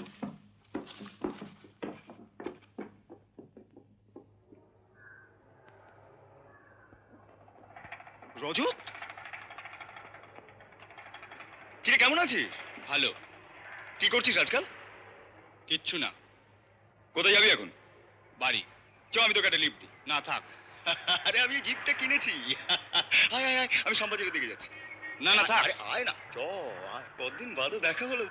রজত, কিরে কেমন আছিস? ভালো। কি করছিস আজকাল? কিচ্ছু না। কোথায় যাবি এখন? বাড়ি। চ, আমি তোকে একটা লিফট দিই। না থাক। আরে আমি জিপটা কিনেছি। আয় আয় আয়, আমি সম্পাদকের দিকে যাচ্ছি। না না থাক। আরে আয় না, চ আয়, কতদিন বাদে দেখা হলো।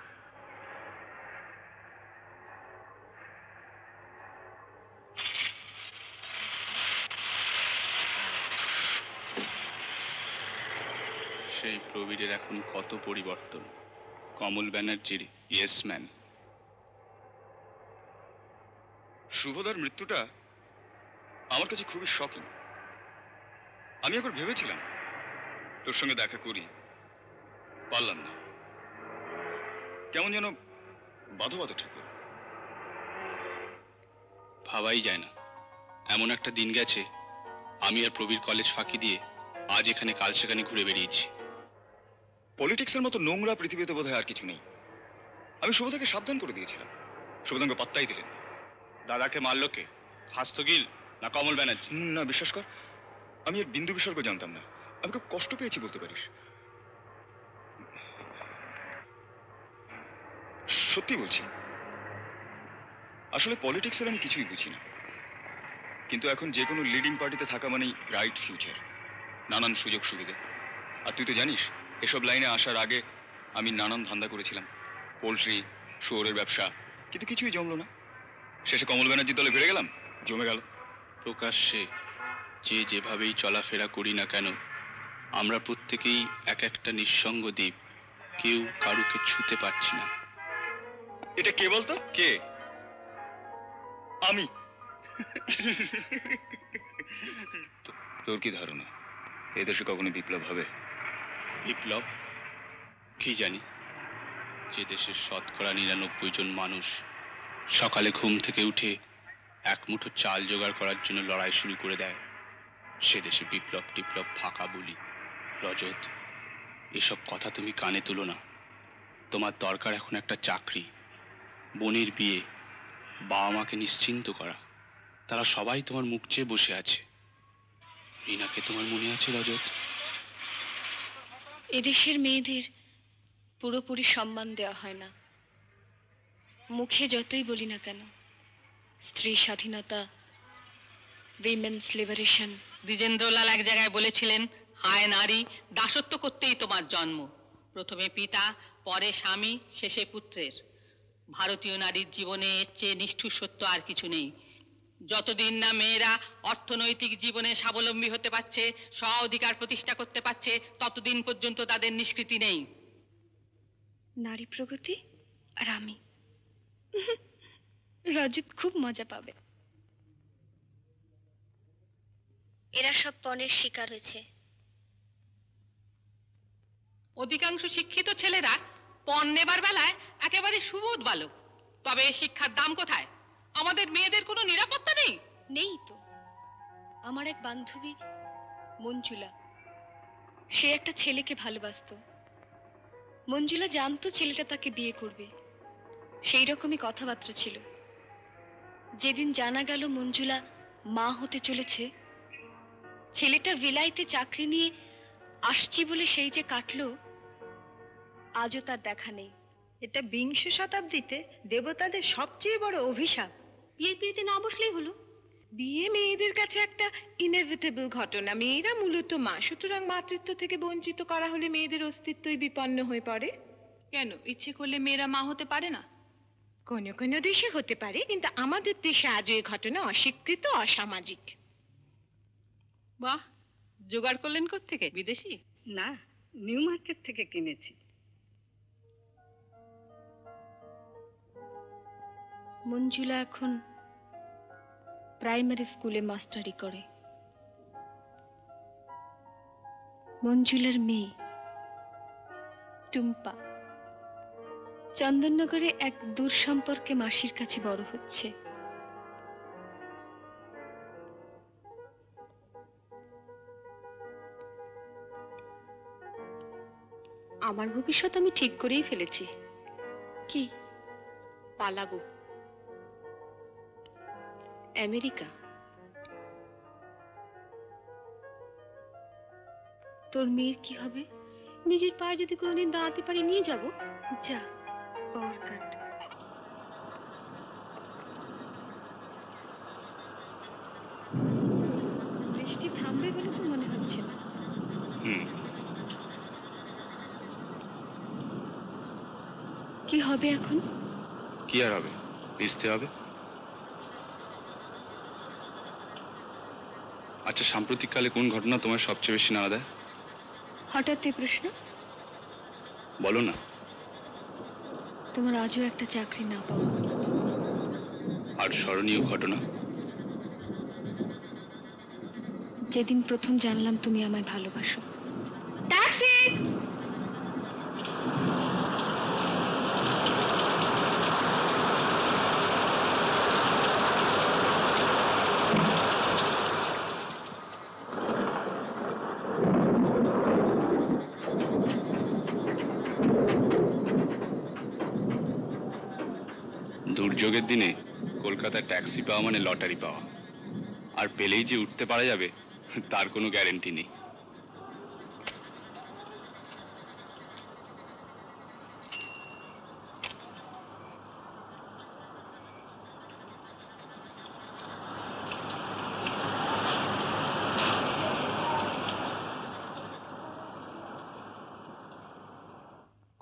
সেই প্রবীরের এখন কত পরিবর্তন। কমল ব্যানার্জির ইয়েস ম্যান। শুভদার মৃত্যুটা আমার কাছে খুবই শকিং। আমি একবার ভেবেছিলাম তোর সঙ্গে দেখা করি, পারলাম না। কেমন যেন বাধো বাধো ঠাকুর। ভাবাই যায় না এমন একটা দিন গেছে আমি আর প্রবীর কলেজ ফাঁকি দিয়ে আজ এখানে কাল সেখানে ঘুরে বেরিয়েছি। পলিটিক্সের মতো নোংরা পৃথিবীতে বোধহয় আর কিছু নেই। আমি শুভদাকে সাবধান করে দিয়েছিলাম, শুভদাকে পাত্তাই দিলেন। দাদাকে মারল কে? হাস্তগিল না কমল ব্যানার্জি? না, বিশ্বাস কর, আমি এর বিন্দু বিসর্গ জানতাম না। আমি খুব কষ্ট পেয়েছি বলতে পারিস। সত্যি বলছি, আসলে পলিটিক্সের আমি কিছুই বুঝি না, কিন্তু এখন যে কোনো লিডিং পার্টিতে থাকা মানেই ব্রাইট ফিউচার, নানান সুযোগ সুবিধা। আর তুই তো জানিস এসব লাইনে আসার আগে আমি নানান ধান্দা করেছিলাম, পোলট্রি, শুয়োরের ব্যবসা, কিন্তু কিছুই জমলো না। শেষে কমল ব্যানার্জির দলে বেড়ে গেলাম, জমে গেল। প্রকাশ্যে যে যেভাবেই চলাফেরা করি না কেন আমরা প্রত্যেকেই এক একটা নিঃসঙ্গ দ্বীপ, কেউ কারুকে ছুতে পারছি না। এটা কে বলতো? কে? আমি। তোর কি ধারণা এদেশে কখনো বিপ্লব হবে? বিপ্লব? কি জানি। যে দেশের ৯৯% জন মানুষ সকালে ঘুম থেকে উঠে এক মুঠো চাল জোগাড় করার জন্য লড়াই শুরু করে দেয়, সে দেশে বিপ্লব টিপ্লব ফাঁকা বলি। রজত, এসব কথা তুমি কানে তুলো না। তোমার দরকার এখন একটা চাকরি, বোনের বিয়ে, বাবা মাকে নিশ্চিন্ত করা। তারা সবাই তোমার মুখ চেয়ে বসে আছে। রিনাকে তোমার মনে আছে রজত? এদেশের মেয়েদের পুরোপুরি সম্মান দেওয়া হয় না। মুখে যতই বলি না কেন, স্ত্রী স্বাধীনতা, উইমেন্স লিবারেশন। দ্বিজেন্দ্রলাল এক জায়গায় বলেছিলেন, হায় নারী, দাসত্ব করতেই তোমার জন্ম। প্রথমে পিতা, পরে স্বামী, শেষে পুত্রের। ভারতীয় নারীর জীবনে এর চেয়ে নিষ্ঠুর সত্য আর কিছু নেই। যতদিন না মেয়েরা অর্থনৈতিক জীবনে স্বাবলম্বী হতে পারছে, স্ব অধিকার প্রতিষ্ঠা করতে পারছে, ততদিন পর্যন্ত তাদের নিষ্কৃতি নেই। নারী প্রগতি আর আমি। রজত খুব মজা পাবে। এরা সব পণের শিকার হয়েছে। অধিকাংশ শিক্ষিত ছেলেরা পণ নেবার বেলায় একেবারে সুবোধ বালক। তবে শিক্ষার দাম কোথায়? আমাদের মেয়েদের কোনো নিরাপত্তা নেই। নেই তো। আমার এক বান্ধবী মঞ্জুলা, সে একটা ছেলেকে ভালোবাসতো। মঞ্জুলা জানতো ছেলেটা তাকে বিয়ে করবে, সেই রকমই কথাবার্তা ছিল। যেদিন জানা গেল মঞ্জুলা মা হতে চলেছে, ছেলেটা ভিলাইতে চাকরি নিয়ে আসছি বলে সেই যে কাটলো, আজও তার দেখা নেই। এটা বিংশ শতাব্দীতে দেবতাদের সবচেয়ে বড় অভিশাপ। বিয়েতে না বসলেই হলো। বিয়ে মেয়েদের কাছে একটা ইনএভিটেবল ঘটনা। মেয়েরা মূলত মা, সুতরাং মাতৃত্ব থেকে বঞ্চিত করা হলে মেয়েদের অস্তিত্বই বিপন্ন হয়ে পড়ে। কেন, ইচ্ছে করলে মেয়েরা মা হতে পারে না? কোনো কোনো দেশে হতে পারে, কিন্তু আমাদের দেশে আজও এই ঘটনা অস্বীকৃত, অসামাজিক। বাহ, জোগাড় করলেন কোত্থেকে? বিদেশি? না, নিউ মার্কেট থেকে কিনেছি। মঞ্জুলা এখন প্রাইমারি স্কুলে মাস্টারি করে। মঞ্জুলার মেয়ে টুম্পা চন্দননগরে এক দূর সম্পর্কে মাসির কাছে বড় হচ্ছে। আমার ভবিষ্যৎ আমি ঠিক করেই ফেলেছি। কি? পালাবো আমেরিকা। তোর মেয়ের কি হবে? নিজের পায়ে যদি কোনোদিন দাঁড়াতে পারি নিয়ে যাব। যা, পাওয়ার কাট। বৃষ্টি থামবে বলে তো মনে হচ্ছে না। কি হবে এখন? কি আর হবে, ভিজতে হবে। আচ্ছা, সাম্প্রতিককালে কোন ঘটনা তোমার সবচেয়ে বেশি নাড়া দেয়? হঠাৎ এই প্রশ্ন? বলো না। তোমার আজও একটা চাকরি না পাওয়া আর স্মরণীয় ঘটনা? যেদিন প্রথম জানলাম তুমি আমায় ভালোবাসো। ট্যাক্সি! দুর্যোগের দিনে কলকাতায় ট্যাক্সি পাওয়া মানে লটারি পাওয়া, আর পেলেই যে উঠতে পারা যাবে তার কোনো গ্যারেন্টি নেই।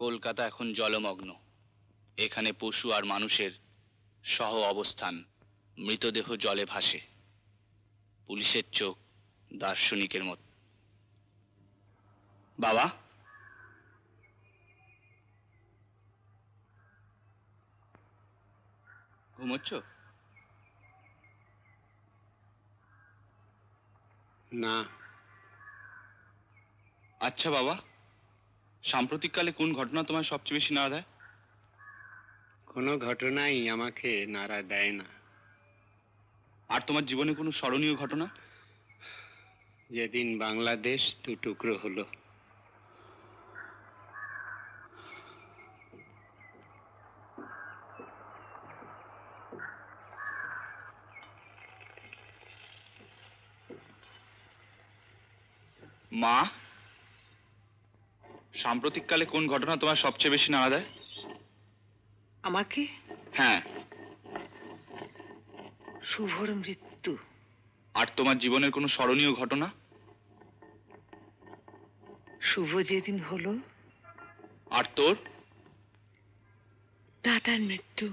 কলকাতা এখন জলমগ্ন। এখানে পশু আর মানুষের সহ অবস্থান, মৃতদেহ জলে ভাসে। পুলিশের চোখ দার্শনিকের মত। বাবা, ঘুমোচ্ছ? না। আচ্ছা বাবা, সাম্প্রতিককালে কোন ঘটনা তোমার সবচেয়ে বেশি নাড়া দেয়? কোনো ঘটনাই আমাকে নাড়া দেয় না। আর তোমার জীবনে কোনো স্মরণীয় ঘটনা? যেদিন বাংলাদেশ দু টুকরো হলো। মা, সাম্প্রতিককালে কোন ঘটনা তোমার সবচেয়ে বেশি নাড়া দেয়? আমাকে? হ্যাঁ। শুভর মৃত্যু। আর তোমার জীবনের কোনো স্মরণীয় ঘটনা? শুভ যেদিন হলো। আর তোর? দাদার মৃত্যু।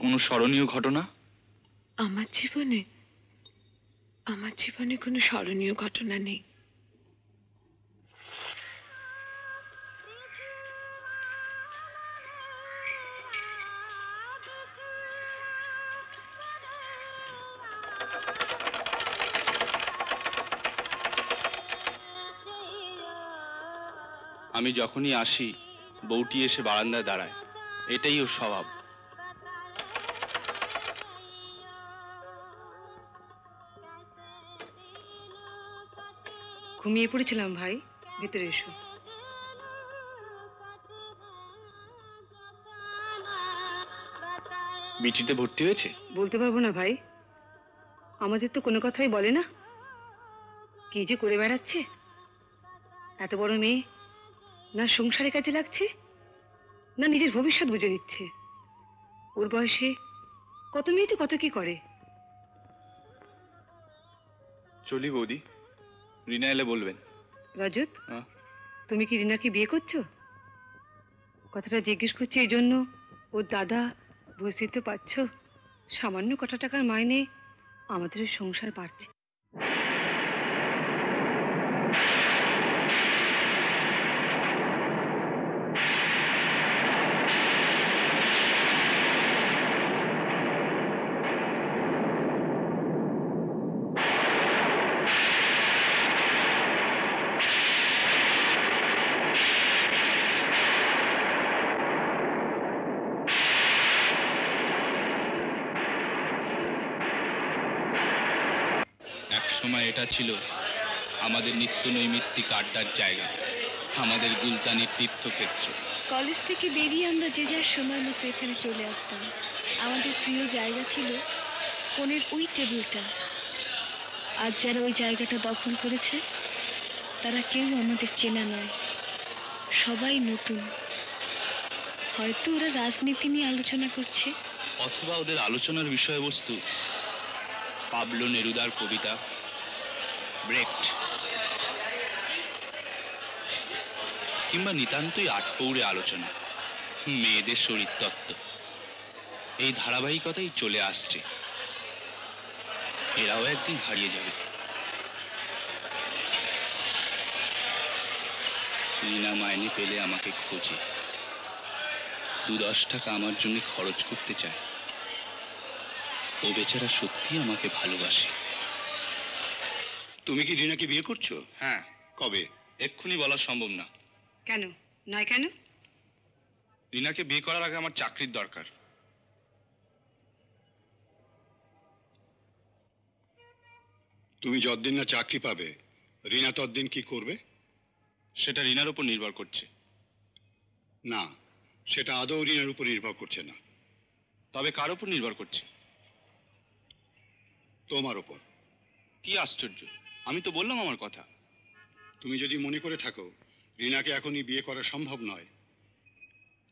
কোনো স্মরণীয় ঘটনা? আমার জীবনে কোনো স্মরণীয় ঘটনা নেই। আমি যখনই আসি বউটি এসে বারান্দায় দাঁড়ায়, এটাই ওর স্বভাব। ঘুমিয়ে পড়েছিলাম ভাই, ভিতরে এসো। বিচিতে ভর্তি হয়েছে? বলতে পারবো না ভাই, আমাদের তো কোনো কথাই বলে না। কি যে করে বেড়াচ্ছে, এত বড় মেয়ে, না সংসারে কাজে লাগছে, না নিজের ভবিষ্যৎ বুঝে নিচ্ছে। ওর বয়সে কত মেয়ে তো কত কি করে। চলি বৌদি, রিনা এলে বলবেন। রজত, তুমি কি রিনাকে বিয়ে করছো? কথাটা জিজ্ঞেস করছি এই জন্য, ওর দাদা, বুঝতেই তো পারছো, সামান্য কটা টাকার মাইনে আমাদের সংসার বাড়ছে। সময় এটা ছিল আমাদের নিত্য নৈমিত্তিক আড্ডার জায়গা, আমাদের গুলতানির তীর্থক্ষেত্র। কলেজ থেকে বেরিয়ে আমরা যে যার সময় মতো এখানে চলে আসতাম। আমাদের প্রিয় জায়গা ছিল কোণের ওই টেবিলটা। আজ যারা ওই জায়গাটা দখল করেছে তারা কেউ আমাদের চেনা নয়, সবাই নতুন। হয়তো ওরা রাজনীতি নিয়ে আলোচনা করছে, অথবা ওদের আলোচনার বিষয়বস্তু পাবলো নেরুদার কবিতা, ব্রেক্ট, কিংবা নিতান্তই আটপৌরে আলোচনা, মেয়েদের শরীরতত্ত্ব। এই ধারাবাহিকতাই চলে আসছে। এরাও একদিন হারিয়ে যাবে। রিনা মাইনে পেলে আমাকে খোঁজে, 2-10 টাকা আমার জন্য খরচ করতে চায়। ও বেচারা সত্যি আমাকে ভালোবাসে। তুমি কি রিনাকে বিয়ে করছো? হ্যাঁ। কবে? এক্ষুনি বলা সম্ভব না। কেন নয় কেন? রিনাকে বিয়ে করার আগে আমার চাকরির দরকার। তুমি যতদিন না চাকরি পাবে, রিনা ততদিন কি করবে? সেটা রিনার উপর নির্ভর করছে। না, সেটা আদৌ রিনার উপর নির্ভর করছে না। তবে কার উপর নির্ভর করছে? তোমার উপর। কি আশ্চর্য, আমি তো বললাম আমার কথা। তুমি যদি মনে করে থাকো রিনাকে এখনই বিয়ে করা সম্ভব নয়,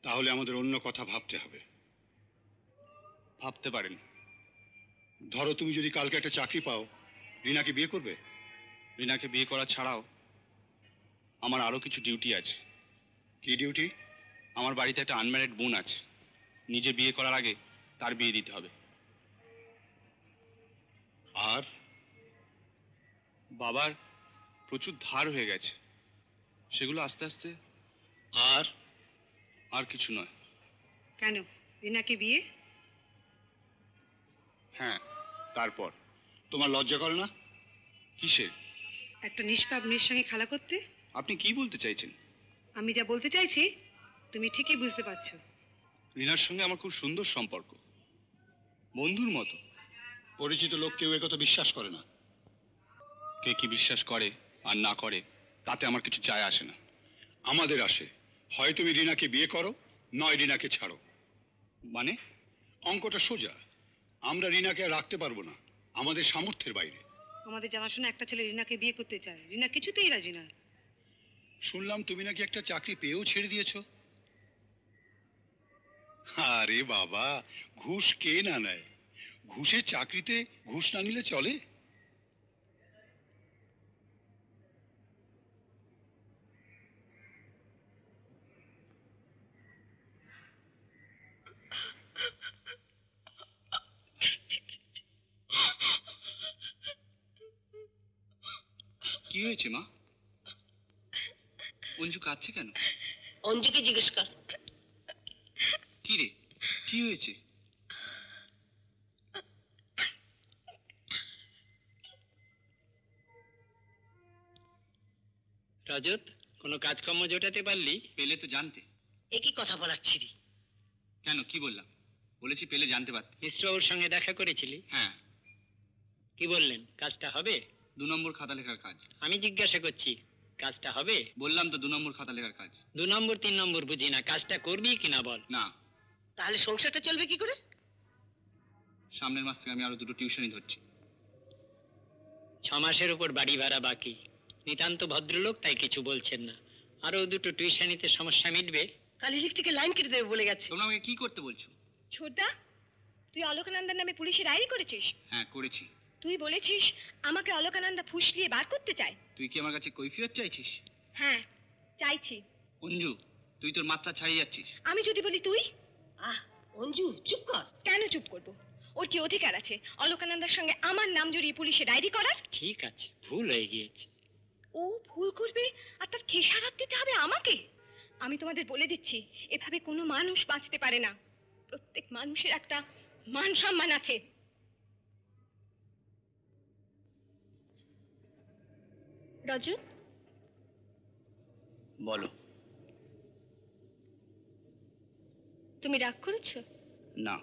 তাহলে আমাদের অন্য কথা ভাবতে হবে। ভাবতে পারেন। ধরো তুমি যদি কালকে একটা চাকরি পাও, রিনাকে বিয়ে করবে? রিনাকে বিয়ে করা ছাড়াও আমার আরো কিছু ডিউটি আছে। কি ডিউটি? আমার বাড়িতে একটা আনম্যারিড বোন আছে, নিজে বিয়ে করার আগে তার বিয়ে দিতে হবে। আর বাবার প্রচুর ধার হয়ে গেছে, সেগুলো আস্তে আস্তে। আর কিছু নয়। কেন রিনাকে বিয়ে? হ্যাঁ, তারপর। তোমার লজ্জা করে না? কিসের? একটা নিষ্পাপ মেয়ের সঙ্গে খেলা করতে? আপনি কি বলতে চাইছেন? আমি যা বলতে চাইছি তুমি ঠিকই বুঝতে পারছো। রিনার সঙ্গে আমার খুব সুন্দর সম্পর্ক, বন্ধুর মতো। পরিচিত লোক কেউ একথা বিশ্বাস করে না। কে কি বিশ্বাস করে আর না করে তাতে আমার কিছু যায় আসে না। আমাদের আসে। হয় তুমি রিনাকে বিয়ে করো, নয় রিনাকে ছাড়ো। মানে? অঙ্কটা সোজা। আমরা রিনাকে আর রাখতে পারবো না, আমাদের সামর্থ্যের বাইরে। আমাদের জানাশোনা একটা ছেলে রিনাকে বিয়ে করতে চায়, রিনা কিছুতেই রাজি না। শুনলাম তুমি নাকি একটা চাকরি পেয়েও ছেড়ে দিয়েছো। আরে বাবা, ঘুষ কে না নেয়? ঘুষের চাকরিতে ঘুষ না নিলে চলে? কি হয়েছে মা? অঞ্জু কাঁদছে কেন? অঞ্জুকে জিজ্ঞেস কর। কি রে, কি হয়েছে? রজত, কোনো কাজকর্ম জোটাতে পারলি? পেলে তো জানতে। একই কথা বলার ছিরি। কেন, কি বললাম? বলেছি পেলে জানতে পারতে। মিশ্রবাবুর সঙ্গে দেখা করেছিলি? হ্যাঁ। কি বললেন, কাজটা হবে? 2 নম্বর খাতা লেখার কাজ। আমি জিজ্ঞাসা করছি, কাজটা হবে? বললাম তো 2 নম্বর খাতা লেখার কাজ। 2 নম্বর 3 নম্বর বুঝি না, কাজটা করবি কিনা বল। না। তাহলে সংসারটা চলবে কি করে? সামনের মাস থেকে আমি আরো 2টো টিউশনই ধরছি। 6 মাসের উপর বাড়ি ভাড়া বাকি। নিতান্ত ভদ্রলোক, তাই কিছু বলছেন না। আরো 2টো টিউশনিতে সমস্যা মিটবে। কাল ইলেকট্রিকের লাইন কেটে দেবে বলে গেছে। তোমরা আমাকে কি করতে বলছো? ছোটদা, তুই অলকানন্দার নামে পুলিশে ডায়েরি করেছিস? হ্যাঁ, করেছি। তুই বলেছিস আমাকে অলকানন্দা ফুসলিয়ে বার করতে চায়। তুই কি আমার কাছে কৈফিয়ত চাইছিস? হ্যাঁ, চাইছি। অঞ্জু, তুই তোর মাত্রা ছাড়িয়ে যাচ্ছিস। আমি যদি বলি তুই? অঞ্জু চুপ কর। কেন চুপ করব? ওর কি অধিকার আছে অলকানন্দার সঙ্গে আমার নাম জড়িয়ে পুলিশে ডায়েরি করার? ঠিক আছে, ভুল হয়ে গিয়েছে। ও ভুল করবে আর তার খেসারত দিতে হবে আমাকে? আমি তোমাদের বলে দিচ্ছি, এভাবে কোনো মানুষ বাঁচতে পারে না। প্রত্যেক মানুষের একটা মান সম্মান আছে। রজত, বলো। তুমি রাগ করেছো? না।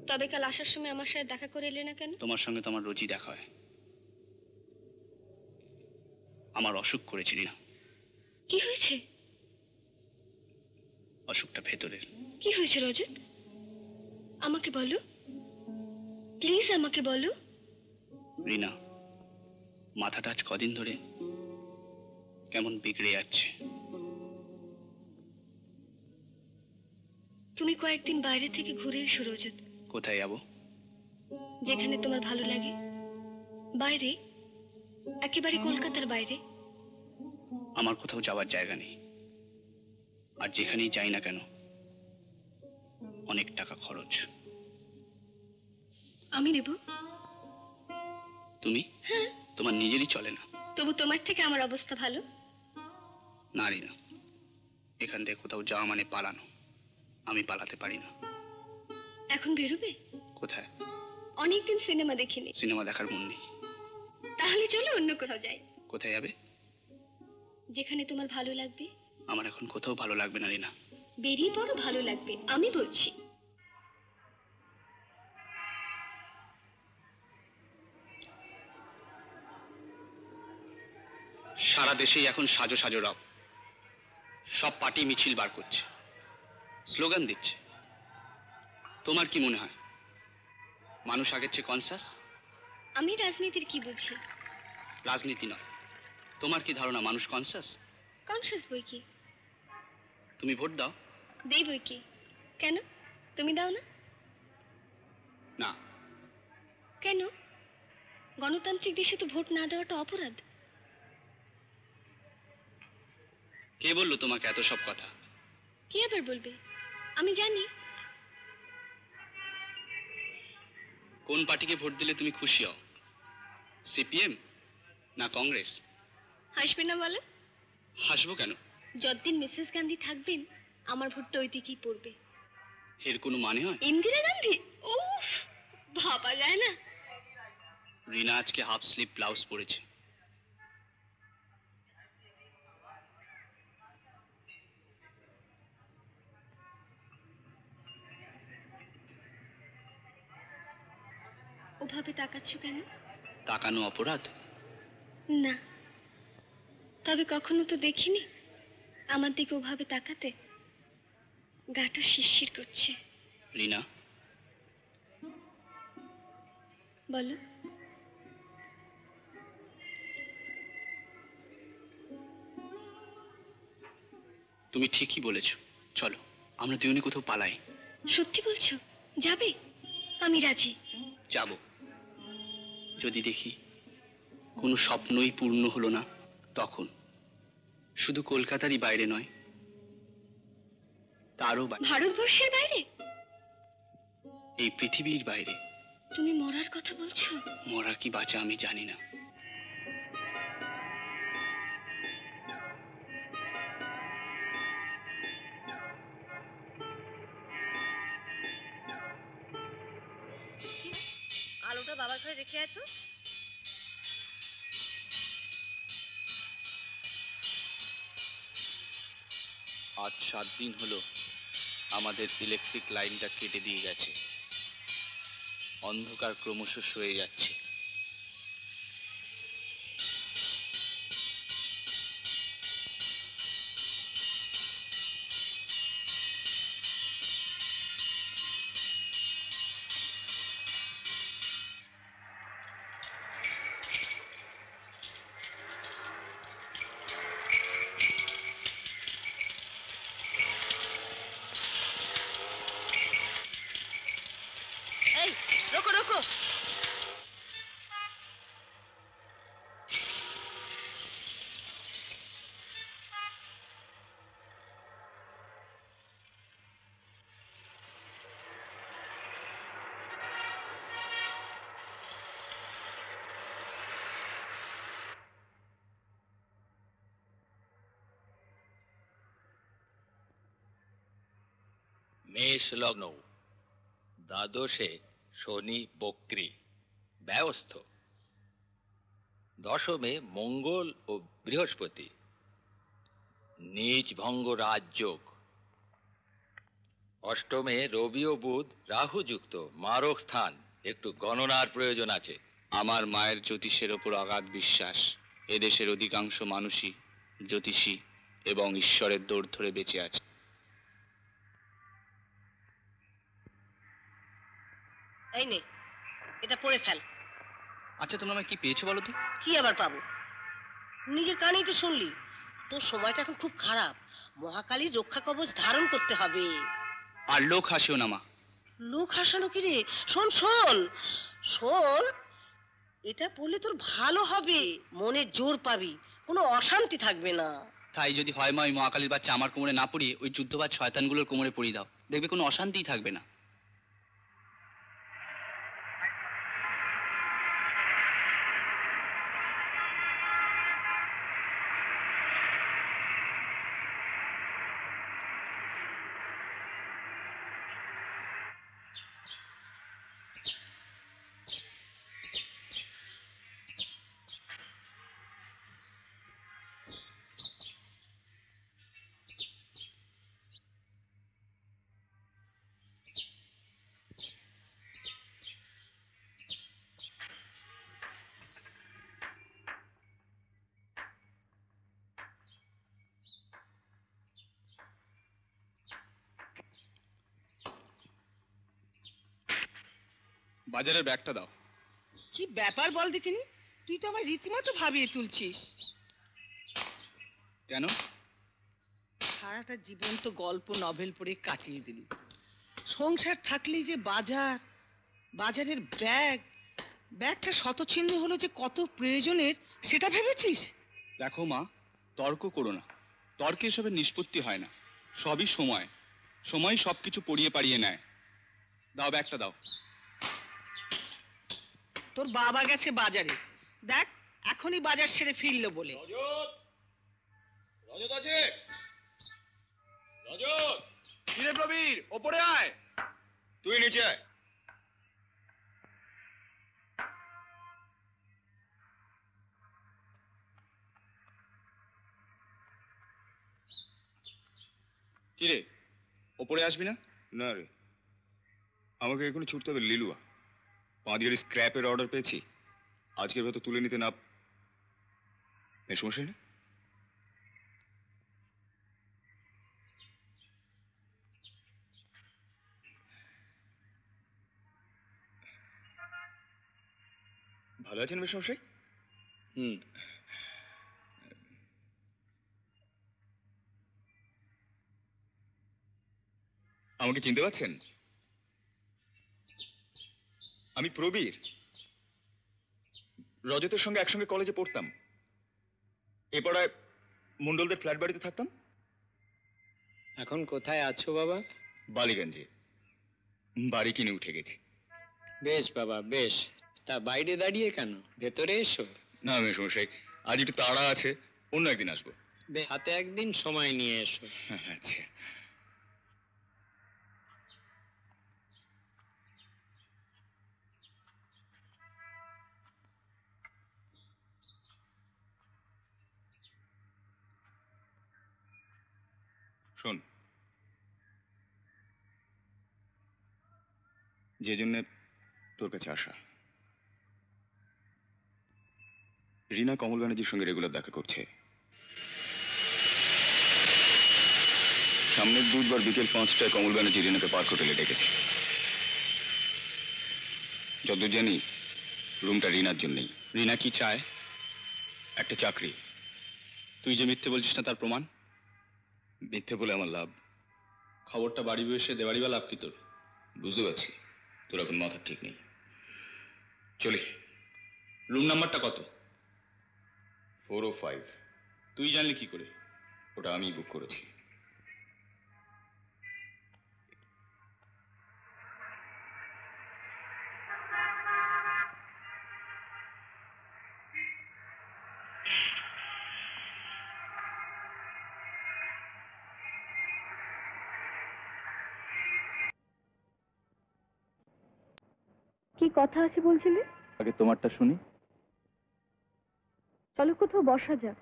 তবে কাল আসার সময় আমার সাথে দেখা করে এলে না কেন? তোমার সঙ্গে তো আমার রোজই দেখা হয়। আমার অসুখ করেছিল না। কি হয়েছে? অসুখটা ভেতরের। কি হয়েছে রজত? আমাকে বলো, প্লিজ আমাকে বলো। রিনা, মাথাটা আজ কদিন ধরে কেমন বিগড়ে যাচ্ছে। তুমি কয়েকদিন বাইরে থেকে ঘুরে এসো রজত। কোথায় যাবো? যেখানে তোমার ভালো লাগে। বাইরে, একেবারে কলকাতার বাইরে। আমার কোথাও যাওয়ার জায়গা নেই, আর যেখানেই যাই না কেন অনেক টাকা খরচ। আমি নেব। তুমি? হ্যাঁ। তোমার নিজেরই চলে না। তবু তোমার থেকে আমার অবস্থা ভালো। না রিনা, এখান থেকে কোথাও যাওয়া মানে পালানো। আমি পালাতে পারি না। এখন বেরোবে? কোথায়? অনেকদিন সিনেমা দেখিনি। সিনেমা দেখার মন নেই। তাহলে চলো অন্য কোথাও যাই। কোথায় যাবে? যেখানে তোমার ভালো লাগবে। আমার এখন কোথাও ভালো লাগবে না রিনা। বেরিয়ে পড়ো, ভালো লাগবে, আমি বলছি। সারা দেশেই এখন সাজো সাজো রব। সব পার্টি মিছিল বার করছে, স্লোগান দিচ্ছে। তোমার কি মনে হয় মানুষ আগের চেয়ে কনসাস? আমি রাজনীতির কি বুঝি? রাজনীতি নয়, তোমার কি ধারণা মানুষ কনসাস? কনসাস বই কি? তুমি ভোট দাও? দেই বই কি। কেন, তুমি দাও না? না। কেন? গণতান্ত্রিক দেশে তো ভোট না দেওয়াটা অপরাধ। কে বললো তোমাকে এত সব কথা? কি আবার বলবে? আমি জানি। কোন পার্টিকে ভোট দিলে তুমি খুশি হও? সিপিএম না কংগ্রেস? হাসবে না বলো? হাসবো কেন? যতদিন মিসেস গান্ধী থাকবেন আমার ভোটটা ওই দিকেই পড়বে। এর কোনো মানে হয়? ইন্দিরা গান্ধী? উফ, ভাবা যায় না। রিনা আজকে হাফ স্লিভ ব্লাউজ পরেছে। ওভাবে তাকাচ্ছ কেন? তাকানো অপরাধ? না, তবে কখনো তো দেখিনি আমার দিকে ওভাবে তাকাতে। গাটা শিরশির করছে। রিনা, বলো। তুমি ঠিকই বলেছো, চলো আমরা দুজনে কোথাও পালাই। সত্যি বলছো? যাবে? আমি রাজি। যাব। যদি দেখি কোনো স্বপ্নই পূর্ণ হলো না, তখন শুধু কলকাতারই বাইরে নয়, তারও বাইরে, ভারতবর্ষের বাইরে, এই পৃথিবীর বাইরে। তুমি মরার কথা বলছো? মরা কি বাঁচা আমি জানি না। আলোটা বাবার ঘরে রেখে আয় তো। আজ 7 দিন হলো আমাদের ইলেকট্রিক লাইনটা কেটে দিয়ে গেছে। অন্ধকার ক্রমশ সয়ে যাচ্ছে। এই, রোকো রোকো। মেষ লগ্ন, দ্বাদশে শনি বক্রী ব্যবস্থ, দশমে মঙ্গল ও বৃহস্পতি, নিজ ভঙ্গ রাজযোগ, অষ্টমে রবি ও বুধ রাহু যুক্ত মারক স্থান। একটু গণনার প্রয়োজন আছে। আমার মায়ের জ্যোতিষের ওপর অগাধ বিশ্বাস। এদেশের অধিকাংশ মানুষই জ্যোতিষী এবং ঈশ্বরের দৌড় ধরে বেঁচে আছে। এই নে, এটা পড়ে ফেল। আচ্ছা, তোমরা আমায় কি পেয়েছো বলো তো? কি আবার পাবো? নিজের কানেই তো শুনলি। তোর সময়টা এখন খুব খারাপ। মহাকালীর রক্ষা কবচ ধারণ করতে হবে। আর লোক হাসিও না মা। লোক হাসানো কি রে? শোন শোন শোন, এটা পড়লে তোর ভালো হবে। মনে জোর পাবি, কোনো অশান্তি থাকবে না। তাই যদি হয় মা, ওই মহাকালীর বাচ্চা আমার কোমরে না পড়িয়ে ওই যুদ্ধবাজ শয়তানগুলোর কোমরে পরিয়ে দাও, দেখবে কোনো অশান্তিই থাকবে না। বাজারের ব্যাগটা দাও। কি ব্যাপার বল দেখিনি, তুই তো আমার রীতিমতো ভাবিয়ে তুলছিস। কেন? সারাটা জীবন তো গল্প নভেল পড়ে কাটিয়ে দিলি, সংসার থাকলেই যে বাজার, বাজারের ব্যাগটা শতচ্ছিন্ন হলো যে কত প্রয়োজনের সেটা ভেবেছিস? দেখো মা, তর্ক করো না, তর্কে এসবের নিষ্পত্তি হয় না। সবই সময়, সময় সবকিছু পড়িয়ে পাড়িয়ে নেয়। দাও ব্যাগটা দাও। তোর বাবা গেছে বাজারে, দেখ এখনই বাজার সেরে ফিরলো বলে। রজত আছে? রজত, কিরে প্রবীর, ওপরে আয়। তুই নিচে আয়। কিরে, ওপরে আসবি না? না রে, আমাকে এখনই ছুটতে হবে লিলুয়া। 5 গাড়ি স্ক্র্যাপের অর্ডার পেয়েছি, আজকের ভেতর তুলে নিতে না। সমস্যা না? ভালো আছেন মেশমশাই? আমাকে চিনতে পারছেন? আমি প্রবীর, রজতের সঙ্গে একসঙ্গে কলেজে পড়তাম। এ পাড়ায় মন্ডলদের ফ্ল্যাট বাড়িতে থাকতাম। এখন কোথায় আছো বাবা? বালিগঞ্জে বাড়ি কিনে উঠে গেছি। বেশ বাবা বেশ, তা বাইরে দাঁড়িয়ে কেন, ভেতরে এসো। না মেশমশাই, আজ একটু তাড়া আছে, অন্য একদিন আসবো। হাতে একদিন সময় নিয়ে এসো। আচ্ছা। শোন, যে জন্য তোর কাছে আসা, রিনা কমল ব্যানার্জির সঙ্গে রেগুলার দেখা করছে। সামনের বুধবার বিকেল 5টায় কমল ব্যানার্জি রিনাকে পার্ক হোটেলে ডেকেছে। যতদূর জানি রুমটা রিনার জন্যই। রিনা কি চায়? একটা চাকরি। তুই যে মিথ্যে বলছিস না তার প্রমাণ? মিথ্যে বলে আমার লাভ? খবরটা বাড়ি বসে দেওয়ারই বা লাভ কি তোর? বুঝতে পারছি তোর এখন মাথা ঠিক নেই। চলি। রুম নাম্বারটা কত? 405। তুই জানলি কি করে? ওটা আমি বুক করেছি। কি কথা আছে বলছিলে? আগে তোমারটা শুনি। চলো কোথাও বসা যাক।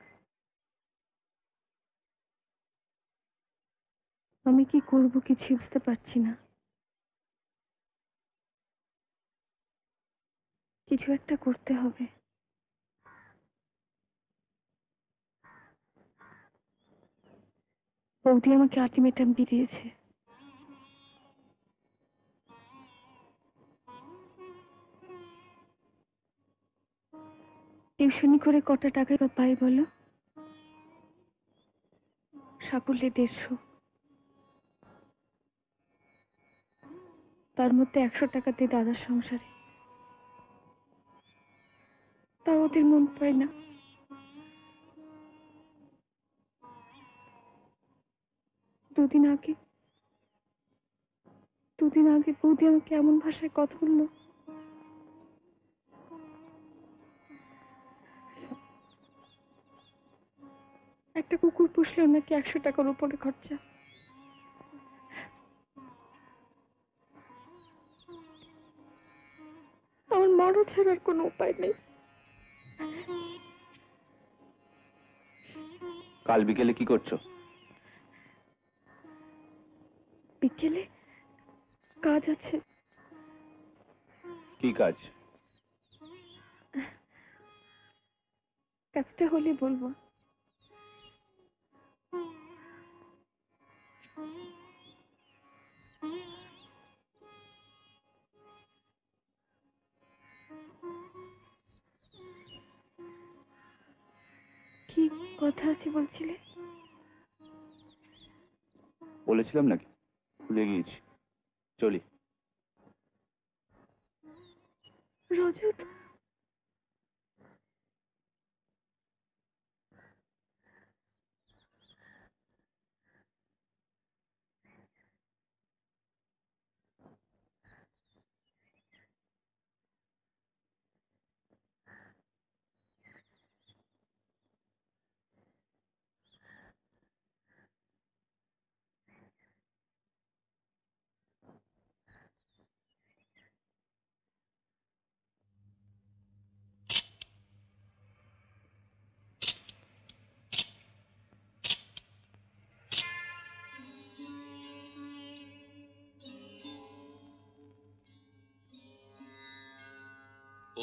আমি কি করব কিছু বুঝতে পারছি না। কিছু একটা করতে হবে। বৌদি আমাকে আলটিমেটাম দিয়ে দিয়েছে। টিউশনি করে কত টাকা বা পাই বলো? সাকুল্যে 150। তার মধ্যে 100 টাকা দিয়ে দাদার সংসারে। তা ওদের মন পায় না। দুদিন আগে বৌদি আমাকে এমন ভাষায় কথা বললো, একটা কুকুর পুষলেও নাকি 100 টাকার উপরে খরচা। আমার মরণ ছাড়ার কোনো উপায় নেই। কাল বিকেলে কি করছো? বিকেলে কাজ আছে। কি কাজ? কাজটা হলে বলবো। কথা আছে বলছিলে? বলেছিলাম নাকি? ভুলে গিয়েছি। চলি। রজত,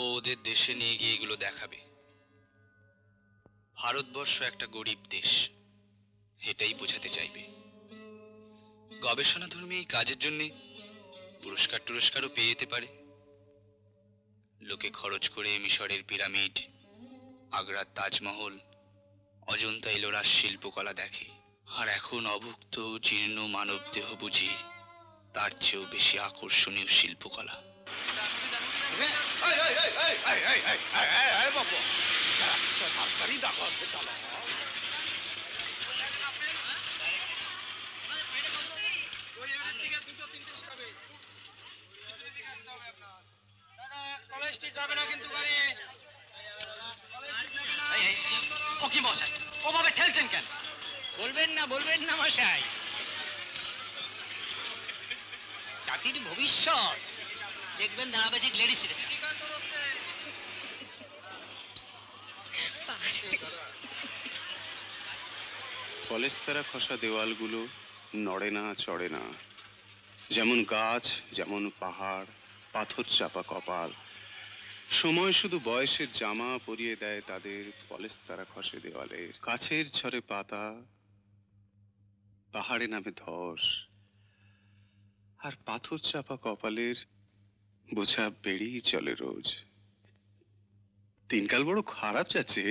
ও ওদের দেশে নিয়ে গিয়ে এগুলো দেখাবে। ভারতবর্ষ একটা গরিব দেশ, এটাই বোঝাতে চাইবে। গবেষণাধর্মী এই কাজের জন্য পুরস্কারও পেয়ে যেতে পারে। লোকে খরচ করে মিশরের পিরামিড, আগ্রার তাজমহল, অজন্তা এলোরার শিল্পকলা দেখে। আর এখন অভুক্ত জীর্ণ মানব দেহ বুঝি তার চেয়েও বেশি আকর্ষণীয় শিল্পকলা। ও কি মশাই, ওভাবে ঠেলছেন কেন? বলবেন না মশাই, জাতির ভবিষ্যৎ দেখবেন দাঁড়াবে ঠিক লেডিস স্টেশন। পলেস্তারা খসা দেওয়ালগুলো নড়ে না, চড়ে না। যেমন গাছ, যেমন পাহাড়, পাথর চাপা কপাল। সময় শুধু বয়সের জামা পরিয়ে দেয় তাদের পলেস্তারা খসে দেওয়ালে। কাছের ঝরে পাতা, পাহাড়ে নামে ধস, আর পাথর চাপা কপালের বোঝা বেড়েই চলে রোজ। দিনকাল বড় খারাপ যাচ্ছে।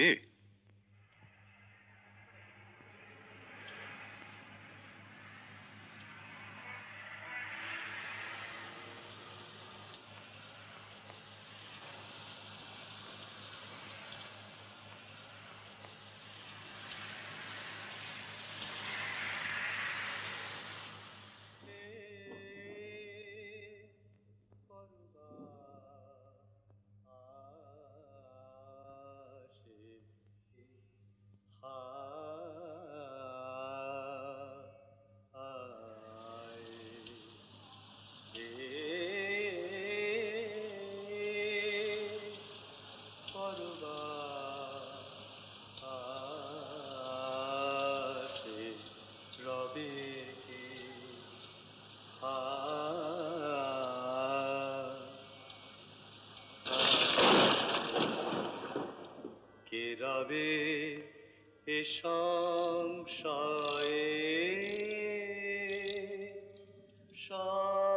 রবে এ সংশয়ে সন্তাপে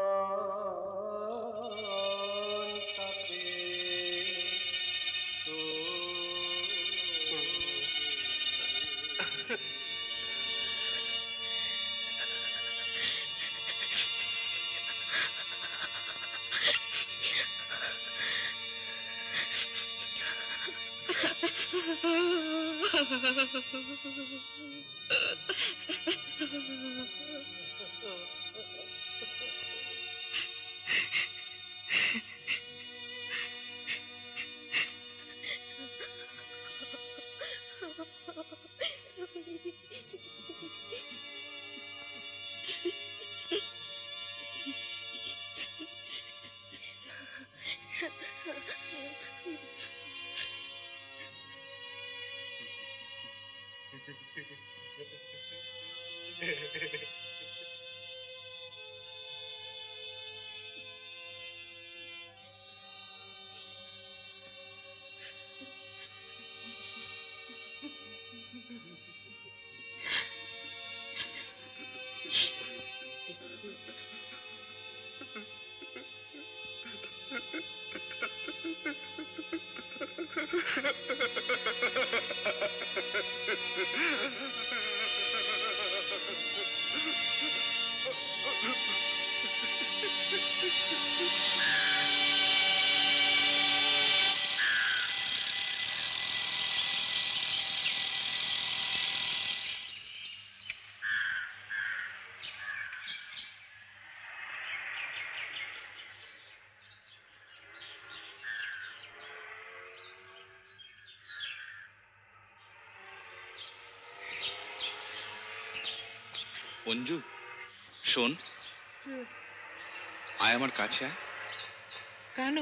অঞ্জু শোন, আয় আমার কাছে আয়। কেন?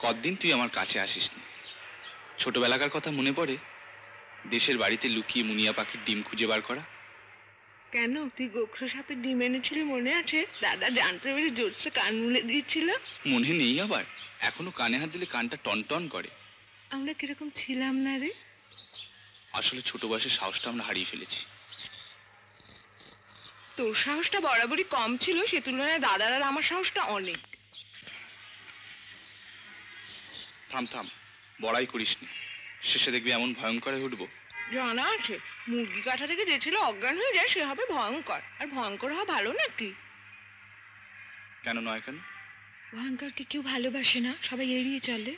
কতদিন তুই আমার কাছে আসিস নি। ছোটবেলাকার কথা মনে পড়ে? দেশের বাড়িতে লুকিয়ে মুনিয়া পাখির ডিম খুঁজে বার করা। কেন, তুই গোখরো সাপের ডিম এনেছিলি মনে আছে? দাদা জানতে পেরে জোরসে কান মুলে দিয়েছিল। মনে নেই আবার? এখনো কানে হাত দিলে কানটা টনটন করে। আমরা কিরকম ছিলাম না রে? আসলে ছোট বয়সে সাহসটা আমরা হারিয়ে ফেলেছি। তোর সাহসটা বরাবরই কম ছিল, সে তুলনায় দাদার আর আমার সাহসটা অনেক। থাম থাম, বড়াই করিস নি, শেষে দেখবি এমন ভয়ঙ্কর হয়ে উঠবো। জানা আছে, মুরগি কাটা থেকে যে ছেলে অজ্ঞান হয়ে যায় সে হবে ভয়ঙ্কর। আর ভয়ঙ্কর হওয়া ভালো নাকি? কেন নয়? কেন? ভয়ঙ্করকে কেউ ভালোবাসে না, সবাই এড়িয়ে চলে।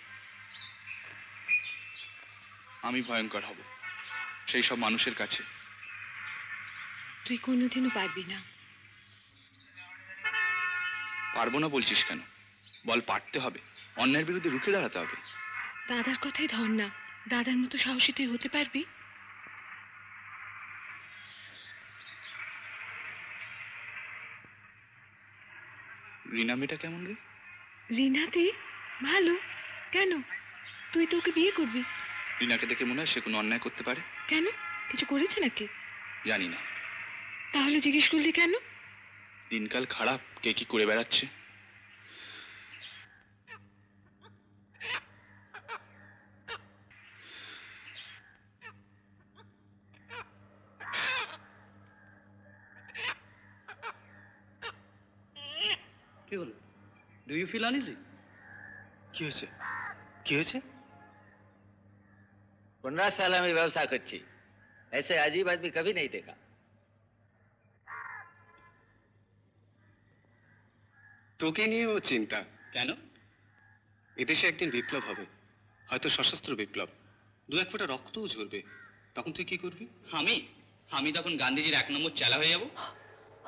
আমি ভয়ঙ্কর হব সেই সব মানুষের কাছে। তুই কোনোদিনও পারবি না। পারবো না বলছিস কেন? বল, পারতে হবে, অন্যায়ের বিরুদ্ধে রুখে দাঁড়াতে হবে। দাদার কথাই ধর না, দাদার মতো সাহসী তুই হতে পারবি? রিনা মেয়েটা কেমন রে? রিনাতে ভালো। কেন, তুই তো ওকে বিয়ে করবি? রিনাকে দেখে মনে হয় সে কোনো অন্যায় করতে পারে। কেন, কিছু করেছে নাকি? জানি না। তাহলে জিজ্ঞেস করলি কেন? দিনকাল খারাপ, কে কি করে বেড়াচ্ছে। কি হলো? Do you feel uneasy? কি হয়েছে? কি হয়েছে? 15 साल में व्यवसाय करছি, ऐसे अजीब आदमी कभी नहीं देखा। তোকে নিয়েও চিন্তা। কেন? এদেশে একদিন বিপ্লব হবে, হয়তো সশস্ত্র বিপ্লব, 2-1 ফোঁটা রক্তও ঝরবে। তখন তুই কি করবি? আমি তখন গান্ধীজির 1 নম্বর চেলা হয়ে যাবো।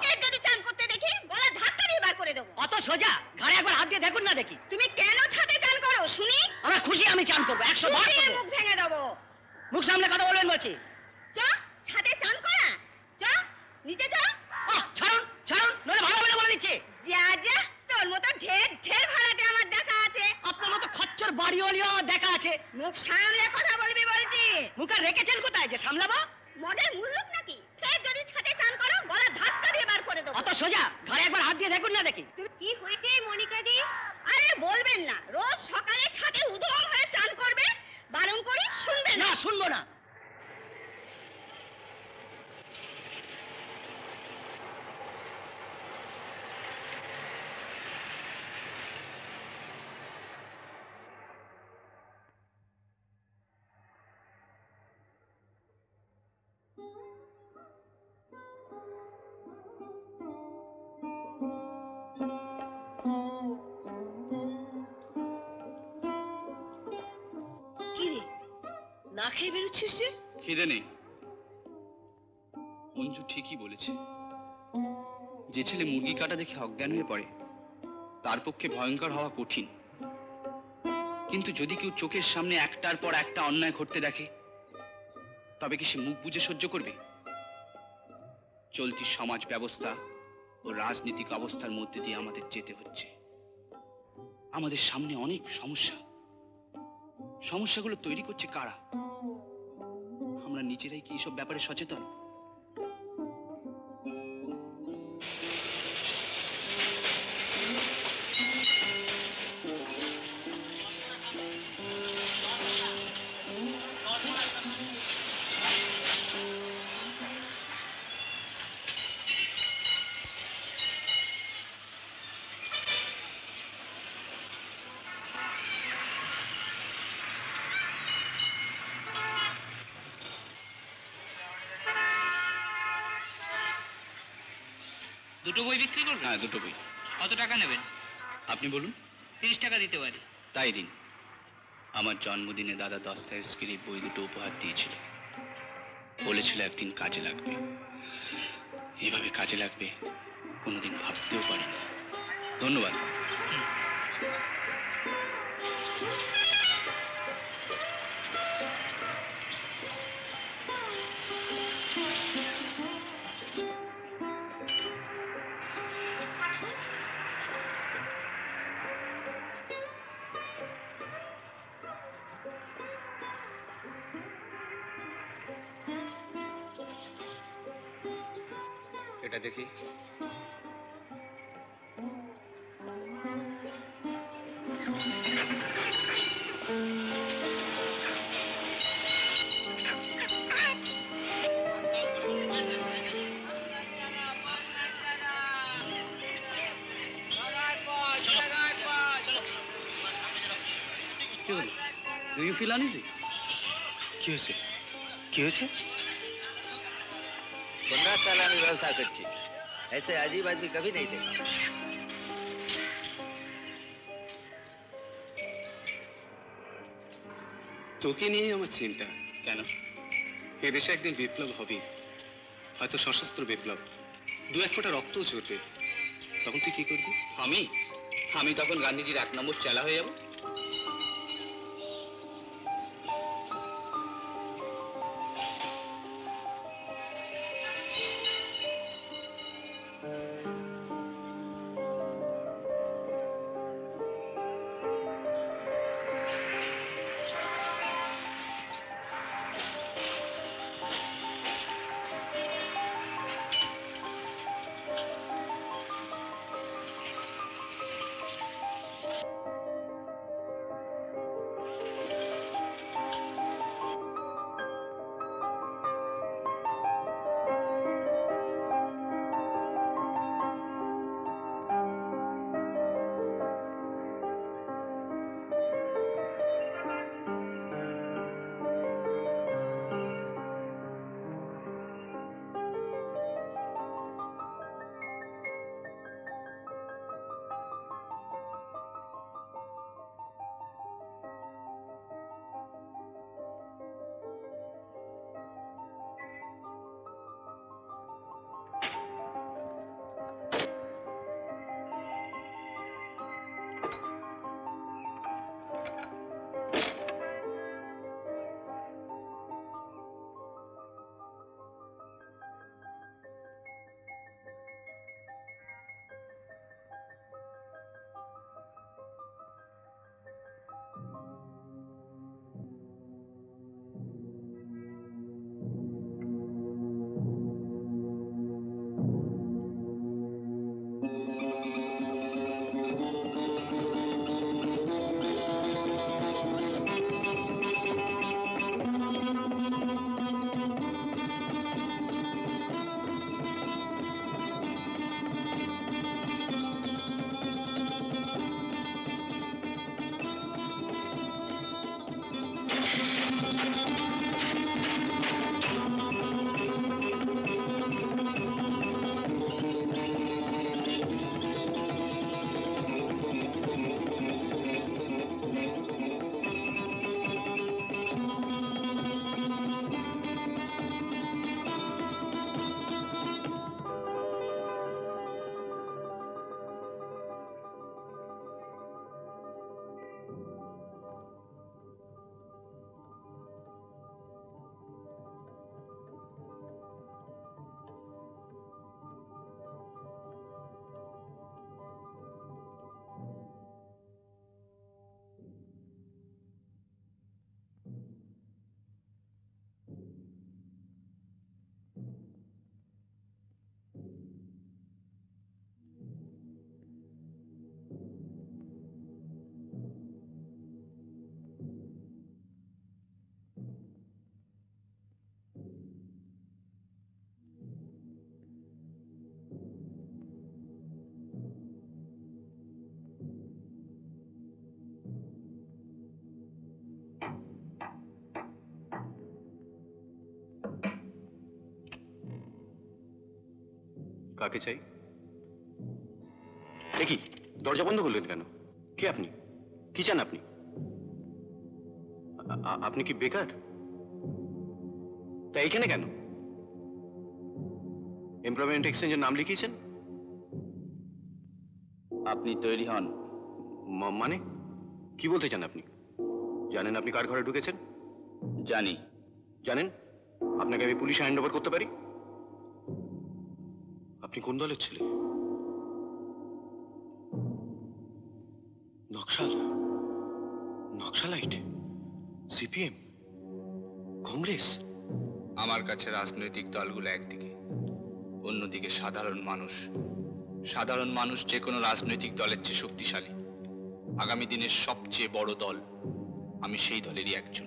এর যদি চান করতে দেখি গলা ধাক্কা দিয়ে বার করে দেবো। অত সোজা, ঘাড়ে একবার হাত দিয়ে দেখুন না দেখি। তুমি কেন ছাদে চান করো শুনি? আমরা খুশি, আমি চান করবো 100 বার শুকিয়ে করবো। মুখ ভেঙে দেবো। মুখ সামনে কথা বলবেন বলছি। চ ছাদে চান করা, চ নিচে চ। ছাড়ুন ছাড়ুন, নইলে ভালো বলে বলে দিচ্ছি। যা যা, তোর মতো ঢের ঢের ভাড়াটে আমার দেখা আছে। আপনার মতো খচ্চর বাড়িওয়ালিও আমার দেখা আছে। মুখ সামলে কথা বলবি বলছি। মুখ আর রেখেছেন কোথায় যে সামলাবো? মদের মূল্য নাকি? ফের যদি ছাদে চান করো গলা ধাক্কা দিয়ে বার করে দেবো। অত সোজা, ঘাড়ে একবার হাত দিয়ে দেখুন না দেখি। তুমি কি হয়েছে মনিকাদি? আরে বলবেন না, রোজ সকালে ছাদে উদম হয়ে চান করবে, বারণ করি শুনবে না। শুনবো না। কি রে, না খেয়ে বেরোচ্ছিস যে? খিদে নেই। অঞ্জু ঠিকই বলেছে, যে ছেলে মুরগি কাটা দেখে অজ্ঞান হয়ে পড়ে তার পক্ষে ভয়ঙ্কর হওয়া কঠিন। কিন্তু যদি কেউ চোখের সামনে একটার পর একটা অন্যায় ঘটতে দেখে, তবে কি সে মুখ বুজে সহ্য করবে? চলতি সমাজ ব্যবস্থা ও রাজনৈতিক অবস্থার মধ্যে দিয়ে আমাদের যেতে হচ্ছে। আমাদের সামনে অনেক সমস্যা। সমস্যাগুলো তৈরি করছে কারা? আমরা নিজেরাই কি এসব ব্যাপারে সচেতন? দুটো বই বিক্রি করবেন? হ্যাঁ, দুটো বই। কত টাকা নেবেন? আপনি বলুন। 30 টাকা দিতে পারি। তাই দিন। আমার জন্মদিনে দাদা দস্তয়েভস্কির এই বই দুটো উপহার দিয়েছিল, বলেছিল একদিন কাজে লাগবে। এভাবে কাজে লাগবে কোনোদিন ভাবতেও পারিনি। ধন্যবাদ। এটা দেখি। Do you feel uneasy? কি হয়েছে? কি হয়েছে? 15 साल আমি ব্যবসা করছি, ऐसे अजीब आदमी कभी नहीं देखा। তোকে নিয়ে আমার চিন্তা। কেন? এদেশে একদিন বিপ্লব হবে, হয়তো সশস্ত্র বিপ্লব, 2-1 ফোঁটা রক্তও ঝরবে। তখন তুই কি করবি? আমি তখন গান্ধীজির 1 নম্বর চেলা হয়ে যাব। কাকে চাই? কি দরজা বন্ধ করলেন কেন? কে আপনি? কি চান আপনি? আপনি কি বেকার? তা এইখানে কেন? এমপ্লয়মেন্ট এক্সচেঞ্জের নাম লিখিয়েছেন? আপনি তৈরি হন। মানে কি বলতে চান আপনি? জানেন আপনি কার ঘরে ঢুকেছেন? জানি। জানেন আপনাকে আমি পুলিশে হ্যান্ড ওভার করতে পারি? আপনি কোন দলের ছেলে? নকশাল, নকশালাইট, সিপিএম, কংগ্রেস। আমার কাছে রাজনৈতিক দলগুলো একদিকে, অন্যদিকে সাধারণ মানুষ যে কোনো রাজনৈতিক দলের চেয়ে শক্তিশালী। আগামী দিনের সবচেয়ে বড় দল, আমি সেই দলেরই একজন।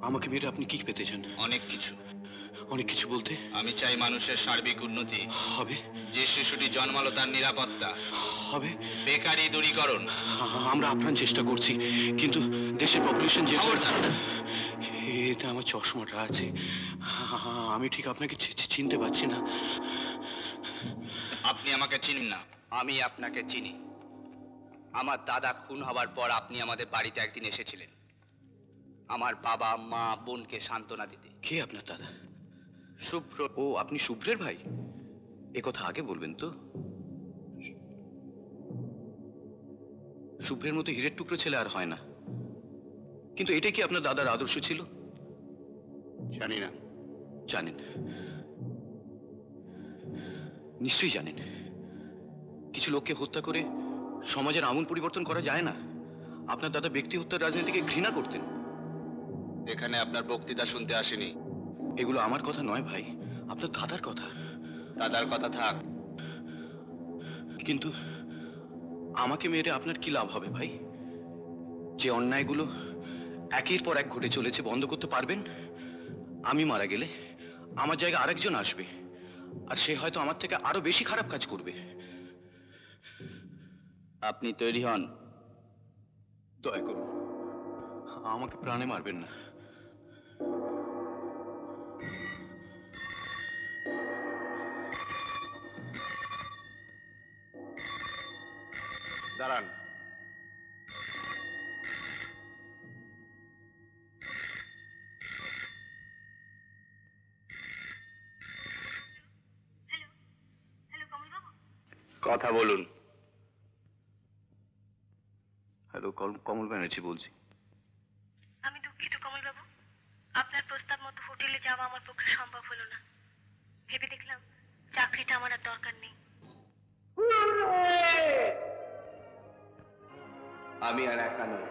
আমাকে মেরে আপনি কি পেতে চান? অনেক কিছু। অনেক কিছু বলতে? আমি চাই মানুষের সার্বিক উন্নতি হবে। যে শিশুটি জন্মালো তার নিরাপত্তা হবে। বেকারি দূরীকরণ। আমরা আপ্রাণ চেষ্টা করছি, কিন্তু দেশের পপুলেশন যে খবরদার। এতে আমার চশমাটা আছে, আমি ঠিক আপনাকে চিনতে পারছি না। আপনি আমাকে চিনেন না, আমি আপনাকে চিনি। আমার দাদা খুন হবার পর আপনি আমাদের বাড়িতে একদিন এসেছিলেন আমার বাবা মা বোনকে সান্ত্বনা দিতে। কে আপনার দাদা? শুভ্র। ও, আপনি শুভ্রের ভাই? এ কথা আগে বলবেন তো। শুভ্রের মতো হীরের টুকরো ছেলে আর হয় না। কিন্তু এটাই কি আপনার দাদার আদর্শ ছিল? জানি না। জানেন? নিশ্চয়ই জানেন। কিছু লোককে হত্যা করে সমাজের আমূল পরিবর্তন করা যায় না। আপনার দাদা ব্যক্তি হত্যার রাজনীতিকে ঘৃণা করতেন। এখানে আপনার বক্তৃতা শুনতে আসেনি। এগুলো আমার কথা নয় ভাই, আপনার দাদার কথা। দাদার কথা থাক, কিন্তু আমাকে মেরে আপনার কি লাভ হবে ভাই? যে অন্যায়গুলো একের পর এক ঘটে চলেছে বন্ধ করতে পারবেন? আমি মারা গেলে আমার জায়গায় আরেকজন আসবে, আর সে হয়তো আমার থেকে আরো বেশি খারাপ কাজ করবে। আপনি তৈরি হন। দয়া করুন, আমাকে প্রাণে মারবেন না। দাঁড়ান। কথা বলুন। হ্যালো, কমল ব্যানার্জি বলছি। আমি দুঃখিত কমলবাবু, আপনার প্রস্তাব মতো হোটেলে যাওয়া আমার পক্ষে সম্ভব হলো না। ভেবে দেখলাম চাকরিটা আমার আর দরকার নেই। আমি আর একা নই।